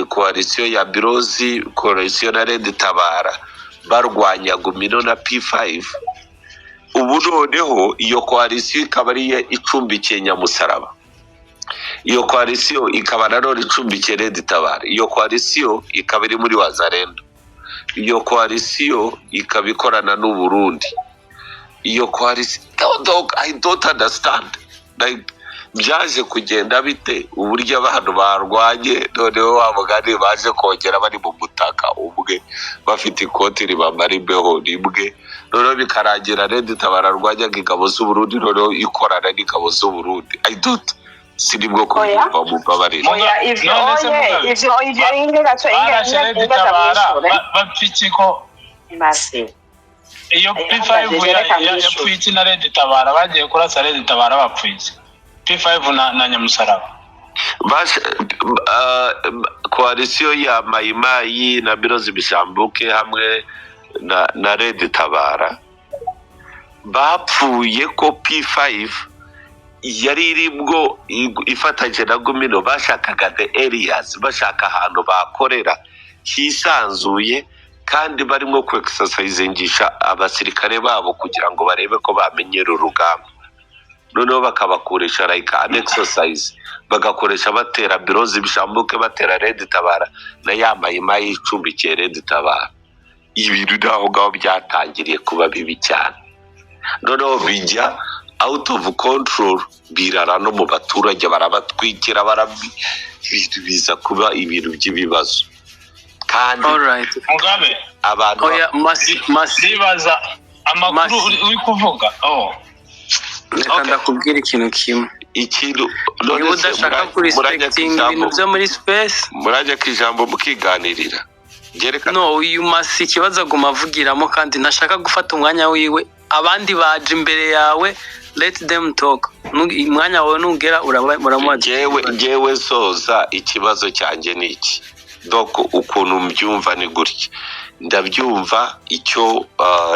coalition ya Birozi coalition na Red Tabara barwanya Gumino na P5 ubu noneho iyo coalition ikaba ari icumbikiye Nyamusaraba iyo coalition ikaba nanone icumbikiye Red Tabara iyo coalition ikaba iri muri Wazalendo iyo coalition ikaba ikorana n'u Burundi iyo coalition I don't understand like byaje kugenda bite uburyo abantu barwanye noneho abagani baje kongera bari mu butaka ubwe bafite ikoti ribamara imbeho rimwe noneho bikarangira Red Tabara rwanyaga ingabo z'u Burundi noneho ikorana n'ingabo z'u Burundi I don't sinibwo kuva mu babarira
ivyo inge gato inge
bapfiki ko
masi
iyo P5 yapfuye na Red Tabara bagiye kurasa Red Tabara bapfuye P5 na Nyamusaraba
coalition ya Mayimayi na Birozi Bishambuke hamwe na Red Tabara bapfuye ko P5 yari iribwo ifatanye na Gumino bashakaga the areas bashaka ahantu bakorera hisanzuye kandi barimo ku exercisingisha abasirikare babo kugira ngo barebe ko bamenyera urugamba noneho bakabakoresha like an exercise bagakoresha batera Birozi Bishambuke batera Red Tabara na ya Mayimayi icumbikiye Red Tabara ibintu naho ngaho byatangiriye kuba bibi cyane noneho bijya out of control birara no mu baturage barabatwikira ibintu biza kuba ibintu by'ibibazo kandi
Mugabe
abantu
masibaza amakuru uri kuvuga
reka ndakubwira ikintu kimwe
ikintu
niba udashaka kurespecting ibintu byo muri space
murajya kijambo mukiganirira
no uyu masi ikibazo aguma avugiramo kandi ntashaka gufata umwanya wiwe abandi baje imbere yawe let them talk umwanya wawe nugera uramubaza
jewe soza ikibazo cyanjye niki doko ukuntu mbyumva ni gutya ndabyumva icyo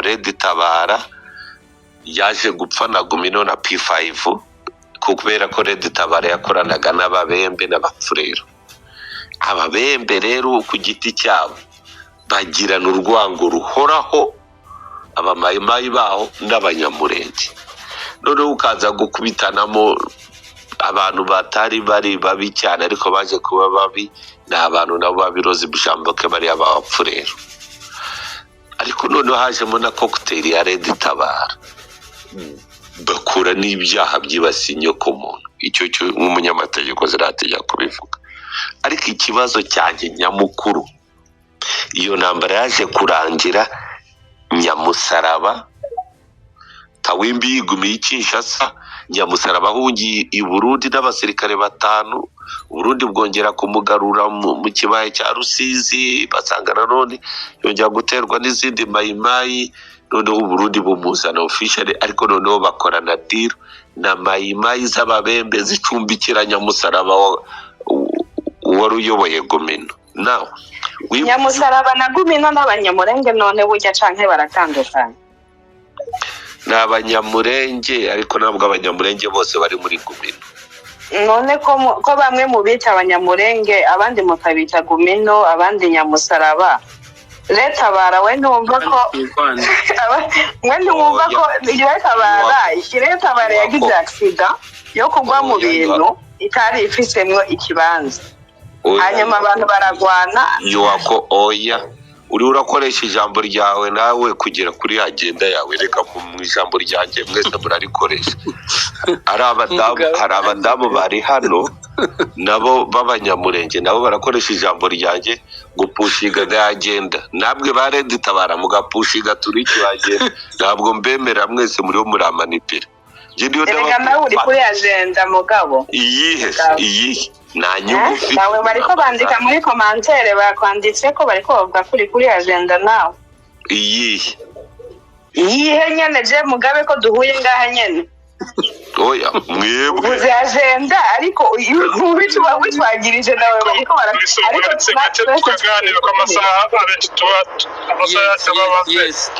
Red Tabara yaje gupfa na Gumino na P5 kubera ko Red Tabara yakoranaga n'ababembe n'abapfurero ababembe rero ku giti cyabo bagirana urwango ruhoraho abamayimayi baho n'abanyamurenge noneho ukaza gukubitanamo abantu batari bari babi cyane ariko baje kuba babi n'abantu nabo babirozi Bishambuke bari abapfurero ariko noneho hajemo na cocktail ya Red Tabara bakura n'ibyaha byibasiye ku muntu icyo cyo nk'umunyamategeko zirategeka kubivuga ariko ikibazo cyanjye nyamukuru iyo ntambara yaje kurangira Nyamusaraba Tawimbi yigumiye Kinshasa Nyamusaraba ahungiye i Burundi n'abasirikare 5 Burundi bwongera kumugarura mu kibaye cya Rusizi basangana none yongera guterwa n'izindi Mayimayi noneho Burundi bumuzana officially ariko noneho bakorana deal na Mayimayi z'ababembe zicumbikira Nyamusaraba wari uyoboye Gumino now
Nyamusaraba na Gumino n'abanyamurenge none burya canke baratandukanye
n'abanyamurenge ariko nabwo abanyamurenge bose bari muri Gumino
none ko bamwe mu bita abanyamurenge abandi mukabita Gumino abandi Nyamusaraba Red Tabara we ntumva ko we ntumva ko Red Tabara yagize accident yo kugwa mu bintu itari ifisemwo ikibanza hanyuma abantu baragwana
yuko oya uri urakoresha ijambo ryawe nawe kugera kuri agenda yawe, reka mu ijambo ryanjye mwese murarikoresha. hari abadamu bari hano nabo b'abanyamurenge nabo barakoresha ijambo ryanjye gupushinga na agenda, nabwe barenditabara mugapushinga turi agenda, ntabwo mbemera mwese muri muramanipira.
Erega nawe uri kuri agenda mugabo.
Iyihe nta nyungu ufite.
Nawe bariko bandika muri commentaire bakwanditse ko bariko bavuga kuri agenda nawe. Iyihe nyene je mugabe ko duhuye ngaha nyene.
Oya mwebwe
uzi agenda ariko witwagirije nawe bariko
ariko tuganira ko amasaha
yes.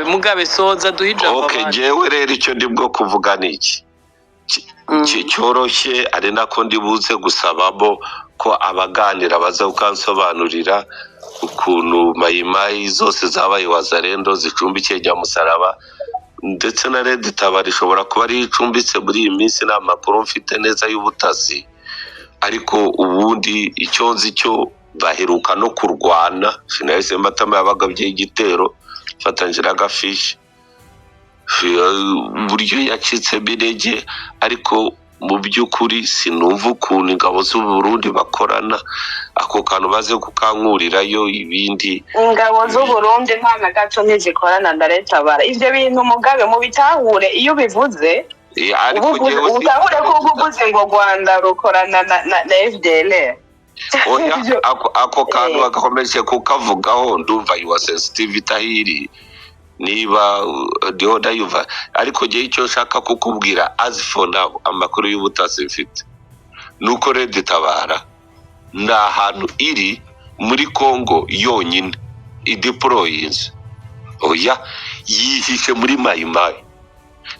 Mugabe soza duhija.
Okay, jewe rero icyo ndibwo kuvuga niki cyoroshye, ari nako ndibuze gusabamo ko abaganira baza ukansobanurira ukuntu mayimayi zose zabaye wazarendo zicumbikiye Nyamusaraba, ndetse na Red Tabara ishobora kuba ari icumbitse muri iyi minsi. Nta makuru mfite neza y'ubutasi, ariko ubundi icyo nzi cyo baheruka no kurwana. Sinahise Matama yabagabye igitero fatanyije n'agafishi buryo yacitse birege, ariko mu by'ukuri sinumva ukuntu ingabo z'u Burundi bakorana. Ako kantu baze kukankurirayo ibindi.
Ingabo z'u Burundi nta na gato ntizikorana na Red Tabara. Ivyo bintu mugabe mu bitahure iyo bivuze utahure ko uvuze ngo Rwanda rukorana na FDLR.
Oya ako kantu bagakomeje kukavugaho, ndumva yuwa sensitivity ahiri niba ndiho ndayuva, ariko gihe icyo nshaka kukubwira as for now amakuru y'ubutasi mfite nuko Red Tabara nta hantu iri muri Congo yonyine ideployinze. Oya yihishe muri mayimayi,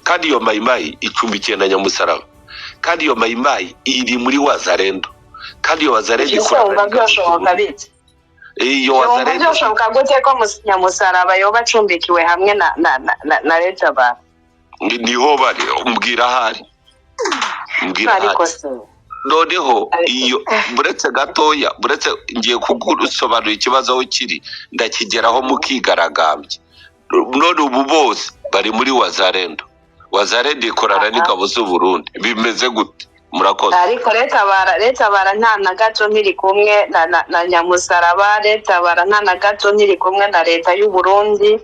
kandi iyo mayimayi icumbikiye na Nyamusaraba, kandi iyo mayimayi iri muri wazarendo, kandi iyo wazarendo
ikorana iyo wazarendo byoshoboka gute ko Nyamusaraba yoba acumbikiwe hamwe na Red Tabara?
Niho bari umbwira hari noneho iyo buretse gatoya, buretse ngiye kugusobanura ikibazo aho kiri ndakigeraho mukigaragambye. None ubu bose bari muri wazarendo ikorana n'ingabo z'u Burundi, bimeze gute? Murakoze.
Ariko Red Tabara nta na gato ntiri kumwe na Nyamusaraba. Red Tabara nta na gato ntiri kumwe na leta y'u Burundi.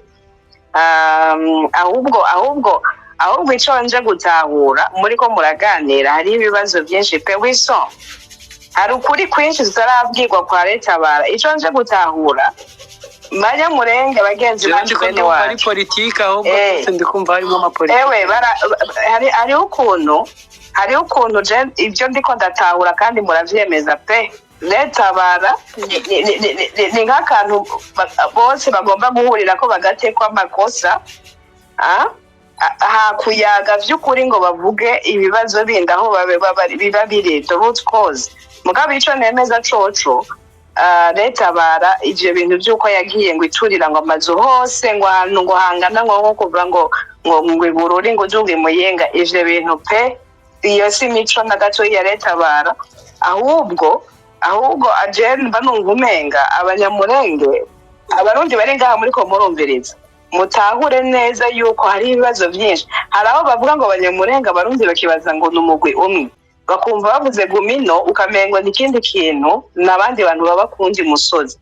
ahubwo icyo nje gutahura muri ko muraganira hari ibibazo byinshi pe wiso, hari ukuri kwinshi tutarabwirwa kwa Red Tabara. Icyo nje gutahura Banyamurenge bagenzi bacu bene wacu
ari politiki ahubwo ndikumva harimo amapolitiki.
Hari ukuntu je ibyo ndiko ndatahura kandi muravyemeza pe. Red Tabara ni nk'akantu bose bagomba guhurira ko bagatekwa amakosa kuyaga vy'ukuri ngo bavuge ibibazo bindi aho biba biri the root cause. Mugabo ico nemeza coco Red Tabara ivyo bintu by'uko yagiye ngo iturira ngo amazu hose ngo ahantu ngo hangana ngo kuvuga ngo Bururi ngo junge muyenga, ivyo bintu pe iyo si mico na gato ya Red Tabara. ahubwo agenda banunga umenga abanyamurenge abarundi bari ngaha muri ko murumviriza mutahure neza yuko hari ibibazo byinshi. Hari aho bavuga ngo abanyamurenge abarundi bakibaza ngo numugwi umwe, bakumva bavuze gumino ukamengo n'ikindi kintu nabandi bantu baba kundi musozi.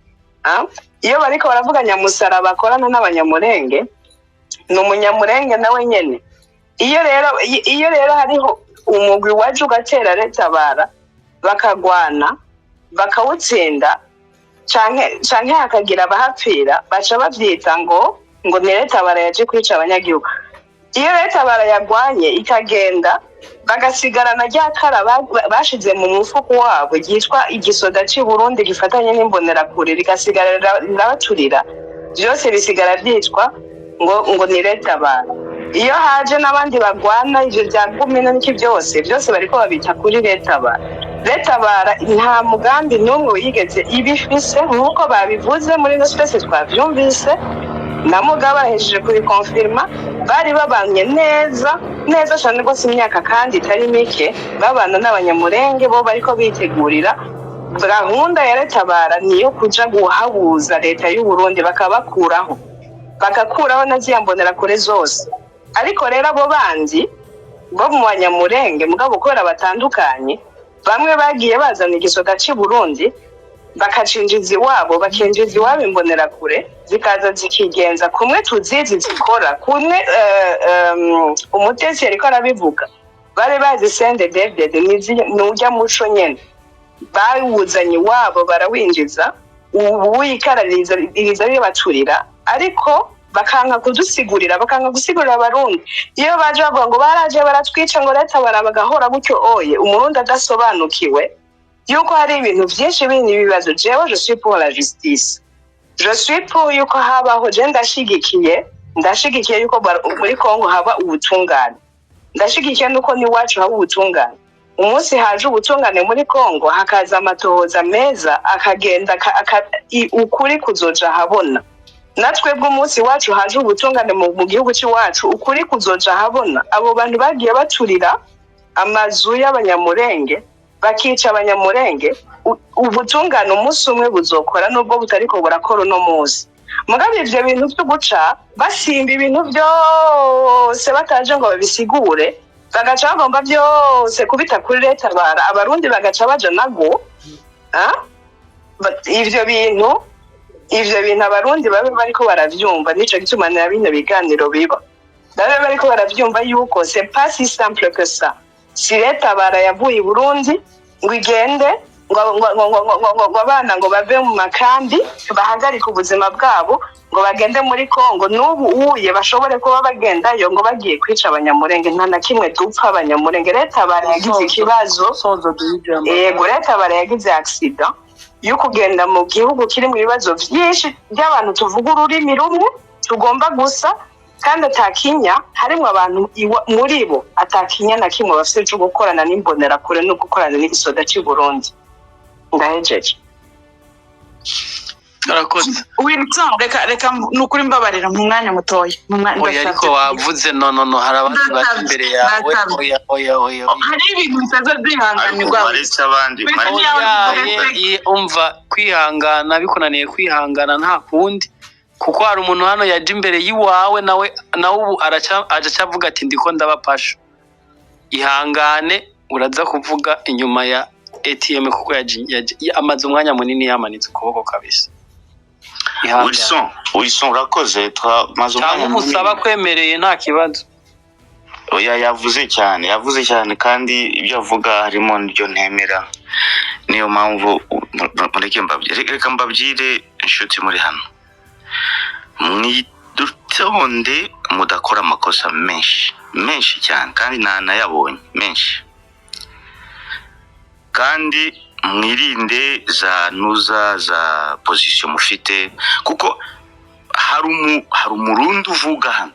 Iyo bariko baravuga Nyamusaraba bakorana n'abanyamurenge n'umunyamurenge nawe nyene. Iyo rero hariho umugwi waje ugatera Red Tabara bakagwana bakawutsinda canke hakagira abahapfira baca bavyita ngo ni Red Tabara yaje kwica abanyagihugu. Iyo Red Tabara yagwanye ikagenda bagasigarana rya kara bashize mu mufuko wabo ryitwa igisoda cy'u Burundi gifatanye n'imbonerakure rigasigarira baturira, byose bisigara byitwa ngo ni Red Tabara. Iyo haje n'abandi bagwana ivyo bya gumina n'iki byose bariko babita kuri Red Tabara. Red Tabara nta mugambi n'umwe yigeze ibifise nk'uko babivuze muri no space twavyumvise na Mugaba hejeje kubikonfirma. Bari babanye neza cyane rwose imyaka kandi itari mike babana n'abanyamurenge bo bariko bitegurira gahunda ya Tabara niyo kuja guhabuza leta y'u Burundi bagakuraho na ziyambonera kure zose. Ariko rero abo bandi bo mu Banyamurenge mugabo kubera batandukanye, bamwe bagiye bazana igisoda cy'i Burundi bakacinjiza iwabo, bakinjiza iwabo imbonera kure zikaza zikigenza kumwe tuzizi zikora kumwe. Umutesi yariko arabivuga, bari bazi sende David n'ujya muco nyene bawuzanye iwabo barawinjiza, ubu wikarariza iyo baturira, ariko bakanka gusigurira abarundi. Iyo baje bavuga ngo baraje baratwica ngo leta barabagahora gutyo, oye umurundi adasobanukiwe yuko hari ibintu byinshi bindi bibazo. Jewe je suis pour la justice, je suis pour yuko habaho, je ndashigikiye yuko muri Kongo haba ubutungane, ndashigikiye nuko ni wacu haba ubutungane. Umunsi haje ubutungane muri Kongo hakaza amatohoza meza akagenda ukuri kuzoja habona. Natwe bw'umunsi wacu haje ubutungane mu gihugu cy'iwacu ukuri kuzoja habona. Abo bantu bagiye baturira amazu y'Abanyamurenge bakica Abanyamurenge, ubutungane umunsi umwe buzokora nubwo butariko burakora uno munsi. Mugabe ivyo bintu byo guca basimba ibintu byose bataje ngo babisigure, bagaca bagomba byose kubita kuri leta bara abarundi bagaca baja nago. Ivyo bintu abarundi babe bariko baravyumva, nico gituma na bino biganiro biba babe bariko baravyumva yuko c'est pas si simple que ça. Si leta bara yavuye i Burundi ngo igende ngo abana ngo bave mu makambi bahagarika ubuzima bwabo ngo bagende muri Kongo, n'ubu uye bashobore kuba bagendayo ngo bagiye kwica Abanyamurenge, nta na kimwe dupfa Abanyamurenge. Leta bara yagize ikibazo, yego leta bara yagize accident yo kugenda mu gihugu kiri mu bibazo byinshi by'abantu tuvuga ururimi rumwe tugomba gusa, kandi atakinya harimo abantu muri bo atakinya na kimwe bafite cyo gukorana n'imbonera kure no gukorana n'igisoda cy'u Burundi. Ndahejeje.
Arakoze.
Wilson, reka nukuri mbabarira mu mwanya mutoya.
Oya ariko wavuze no harabandi bati imbere yawe. Oya.
Hari ibintu bisaza byihanganirwa.
Umva kwihangana bikunaniye kwihangana nta kundi, kuko hari umuntu hano yaje imbere yiwawe nawe ubu acavuga ati ndiko ndabapasha. Ihangane uraza kuvuga inyuma ya ATM kuko amaze umwanya munini yamanitse ukuboko kabisa.
Wilson urakoze, twamaze umwanya munini.
Musaba kwemereye nta kibazo.
Oya yavuze cyane kandi ibyo avuga harimo n'ibyo ntemera. Niyo mpamvu reka mbabwire inshuti muri hano, mwidutonde mudakora amakosa menshi cyane kandi nayabonye menshi, kandi mwirinde za position mufite, kuko hari umurundi uvuga hano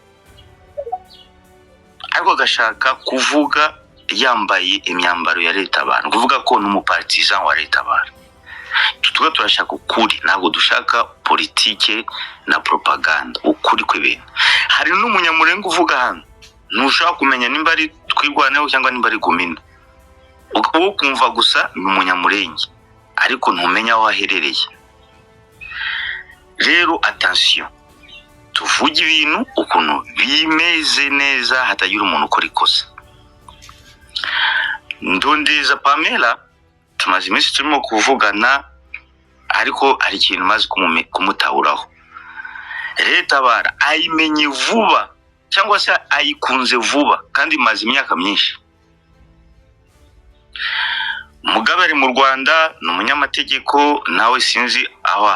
ariko agashaka kuvuga yambaye imyambaro ya leta abantu, kuvuga ko n'umupartisan wa leta abantu. Tutuga turashaka ukuri, ntabwo dushaka politike na propaganda, ukuri kw'ibintu. Hari n'umunyamurenge uvuga hano, ntushaka kumenya nimba ari twirwaneho cyangwa nimba ari gumina. Uko kumva gusa n'umunyamurenge ariko ntumenya aho aherereye. Rero attention, tuvuge ibintu ukuntu bimeze neza, hatagira umuntu ukora ikosa. Ndondeza Pamela tumaze iminsi turimo kuvugana, ariko hari ikintu maze kumutahuraho. Leta bara ayimenye vuba cyangwa se ayikunze vuba kandi maze imyaka myinshi. Mugabe ari mu Rwanda n'umunyamategeko, nawe sinzi aho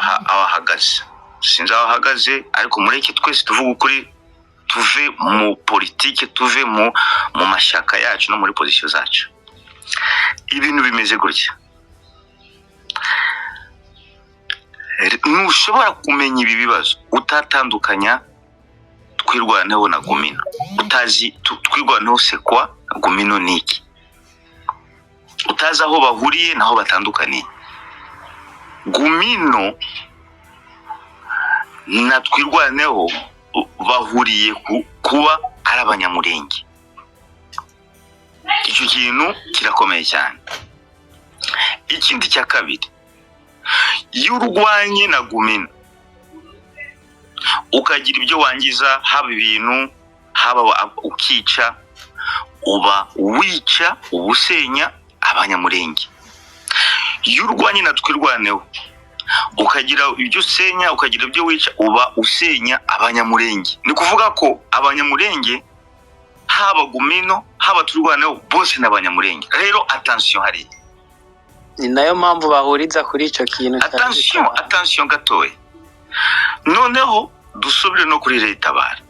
ahagaze, ariko mureke twese tuvuga ukuri, tuve mu politike, tuve mu mashyaka yacu no muri position zacu. Ibintu bimeze gutya, ntushobora kumenya ibi bibazo utatandukanya twirwaneho na gumino, utazi twirwaneho sekwa gumino niki, utazi aho bahuriye naho batandukaniye. Gumino na twirwaneho bahuriye kuba ari Abanyamurenge. Icyo kintu kirakomeye cyane. Ikindi cya kabiri,
iyo urwanye na Gumino ukagira ibyo wangiza, haba ibintu haba ukica, uba wica ubusenya abanyamurenge. iyo urwanye na twirwaneho ukagira ibyo usenya ukagira ibyo wica, uba usenya abanyamurenge. ni kuvuga ko abanyamurenge haba Gumino haba turwaneho bose n'abanyamurenge. rero attention hari,
ni nayo mpamvu bahuriza kuri ico kintu.
attention gatoya. noneho dusubire no kuri Retabara.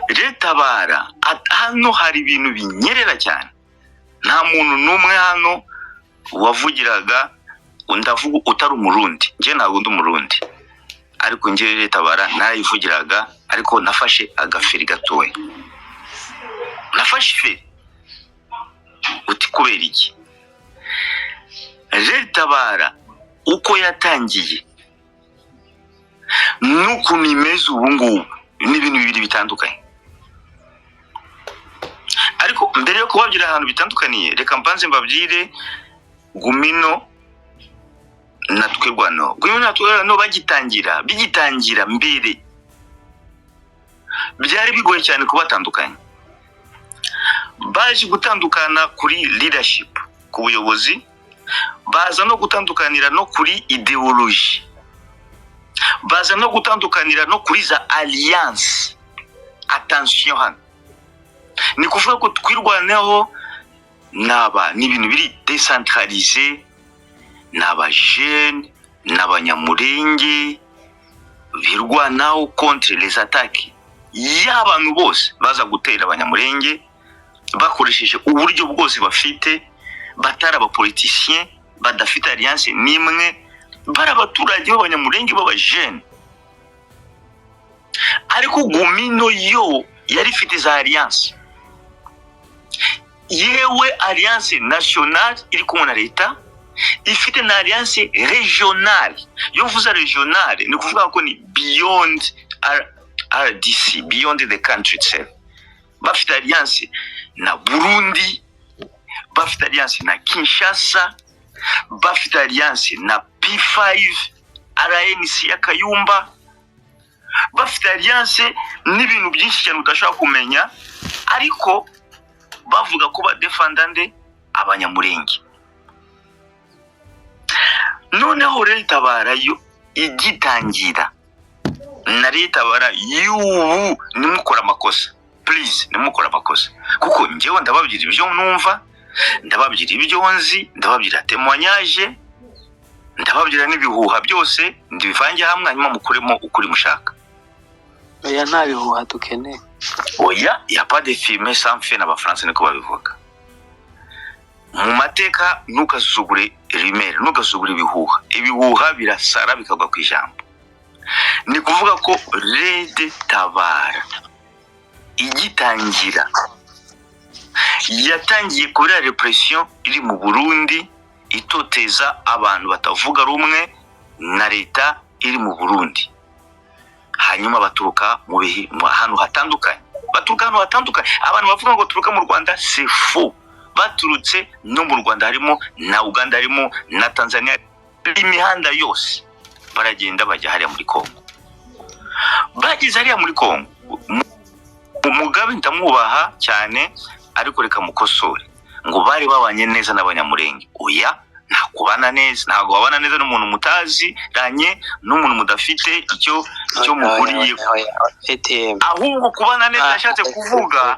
Retabara hano hari ibintu binyerera cyane. nta muntu numwe hano wavugiraga ndavuga utari umurundi. nje ntabwo ndi umurundi, ariko nje Retabara narayivugiraga, ariko nafashe agaferi gatoya. nafashe feri uti kubera iki? Retabara uko yatangiye n'ukuntu imeze ubu ngubu ni ibintu bibiri bitandukanye. ariko mbere yo kubabwira ahantu bitandukaniye, reka mbanze mbabwire Gumino na twirwano. Gumino na twirwano bigitangira mbere byari bigoye cyane kubatandukanya. baje gutandukana kuri leadership, ku buyobozi, baza no gutandukanira no kuri ideology, baza no gutandukanira no kuri za alliance. attention hano, ni kuvuga ko twirwaneho ni ibintu biri decentralisé, n'aba jeune n'abanyamurenge birwanaho contre les attaques y'abantu bose baza gutera abanyamurenge bakoresheje uburyo bwose bafite, batari abapoliticien, badafite alliance nimwe, bari abaturage b'abanyamurenge b'abajene. ariko Gumino yo yari ifite za alliance, yewe alliance nationale iri kumwe na leta, ifite na alliance régionale. yo mvuza régionale ni kuvuga ko ni beyond RDC, beyond the country itself. bafite alliance na Burundi, bafite alliance na Kinshasa, bafite alliance na P5 RNC ya Kayumba, bafite alliance n'ibintu byinshi cyane udashaka kumenya, ariko bavuga ko badefendande abanyamurenge. noneho Retabara yo igitangira na Retabara y'ubu nimukora amakosa, please nimukora amakosa, kuko njyewe ndababwira ibyo numva, ndababwira ibyo nzi, ndababwira témoignage, ndababwira n'ibihuha byose, ndivange hamwe hanyuma mukuremo ukuri mushaka.
oya nta bihuha dukeneye.
oya ya pas de filmer sans faire n'abafaransa niko babivuga. mu mateka ntukazugure rimere, ntukazugure ibihuha birasara bikagwa ku ijambo. ni kuvuga ko Retabara igitangira yatangiye kubera repression iri mu Burundi, itoteza abantu batavuga rumwe na leta iri mu Burundi. hanyuma baturuka mu hantu hatandukanye, abantu bavuga ngo turuka mu Rwanda, c'est faux. baturutse no mu Rwanda, harimo na Uganda, harimo na Tanzania, imihanda yose baragenda bajya hariya muri Kongo. bageze hariya muri Kongo, Mugabe ndamwubaha cyane, ariko reka mukosore ngo bari babanye neza n'abanyamurenge. oya ntakubana neza, ntago babana neza n'umuntu mutazi ranye, n'umuntu mudafite icyo muhuriye. ahubwo kubana neza yashatse kuvuga.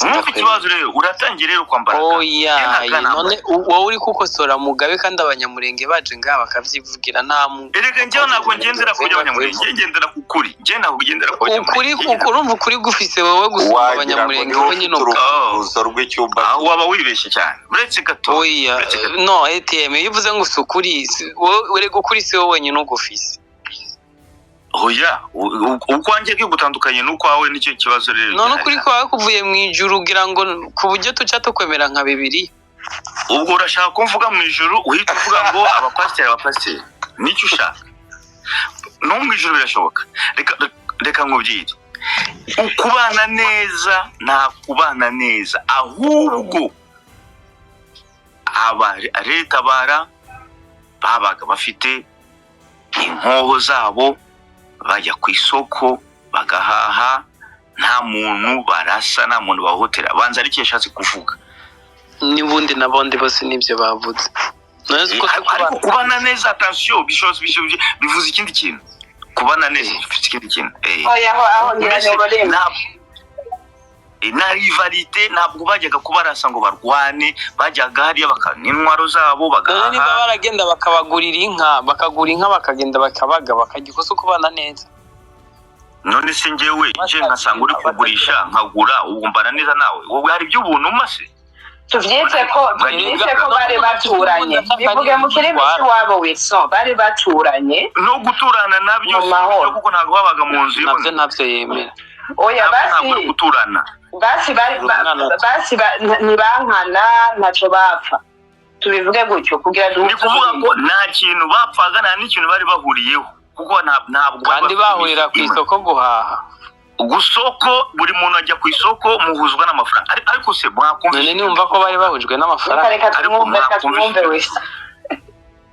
mwumva ikibazo rero, uratangiye rero kwambara.
oya none wowe uri kukosora Mugabe kandi abanyamurenge baje ngaha bakavyivugira. nta
erega njyewe ntabwo ngendera ku abanyamurenge, ngendera ku kuri. njye ntabwo ngendera ku abanyamurenge.
urumva ukuri gufise wowe gusoma abanyamurenge wowe nyine
aho waba wibeshye cyane. uretse gato
oya no ATM yivuze ngo usukuri wowe gukuri se wowe wenyine ugufise.
oya ukwanjye gutandukanye n'ukwawe nicyo kibazo rero.
none ukuri kwawe kuvuye mu ijuru ugira ngo ku buryo tuca tukwemera nka bibiri.
ubwo urashaka ko mvuga mu ijuru uhita uvuga ngo abapasiteri nicyo ushaka. no mu ijuru birashoboka. reka nkubwire, ukubana neza nta kubana neza, ahubwo Retabara babaga bafite inkoho zabo bajya ku isoko bagahaha nta muntu barasa nta muntu bahohotera banza ariko yashatse kuvuga
n'ubundi nabondi bose nibyo bavuze
ariko kubana neza attention bivuze ikindi kintu kubana neza bivuze ikindi kintu na rivalite ntabwo bajyaga kubarasa ngo barwane bajyaga hariya n'intwaro zabo bagahaha
niba baragenda bakabagurira inka bakagenda bakabaga bakajya ikosa kubana neza
none se njyewe je nkasanga uri kugurisha nkagura ubumbana neza nawe wowe hari by'ubuntu mase
tuvyitse ko bari baturanye bivuge mu kirimi cy'iwabo Wilson bari baturanye
no guturana nabyo kuko ntabwo babaga mu nzu
nabyo nabyo yemera
oya basi
guturana
basi nibankana ntacyo bapfa tubivuge gutyo kugira
ni kuvuga ko nta kintu bapfaga nta n'ikintu bari bahuriyeho kuko ntabwo
kandi bahurira ku isoko guhaha
gusoko buri muntu ajya ku isoko muhuzwa n'amafaranga ariko se mwakumvise
numva ko bari bahujwe n'amafaranga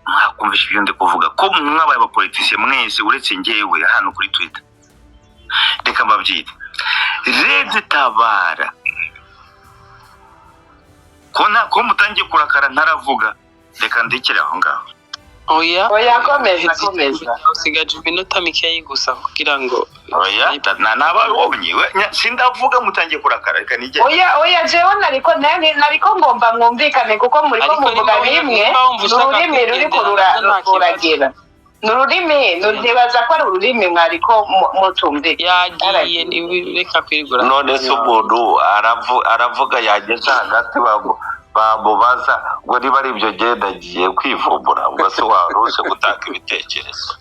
mwakumvise ibyo ndi kuvuga ko mwabaye abapolitisiye mwese uretse njyewe hano kuri Twitter reka mbabyite Red Tabara ko mutangiye kurakara ntaravuga reka ndekere aho ngaho
oya komeza
usigaje iminota mikeyi gusa kugira ngo
oya nababonye sindavuga mutangiye kurakara reka nige
oya jewe nariko ngomba mwumvikane kuko muri ko muvuga bimwe n'ururimi ruri kururagira n'ururimi ntibaza ko ari ururimi mwariko mutumvikana
yagiye reka kwigura
none se umuntu aravuga yageze hagati bamubaza ngo niba ari ibyo genda agiye kwivumbura ubwo se waruse gutanga ibitekerezo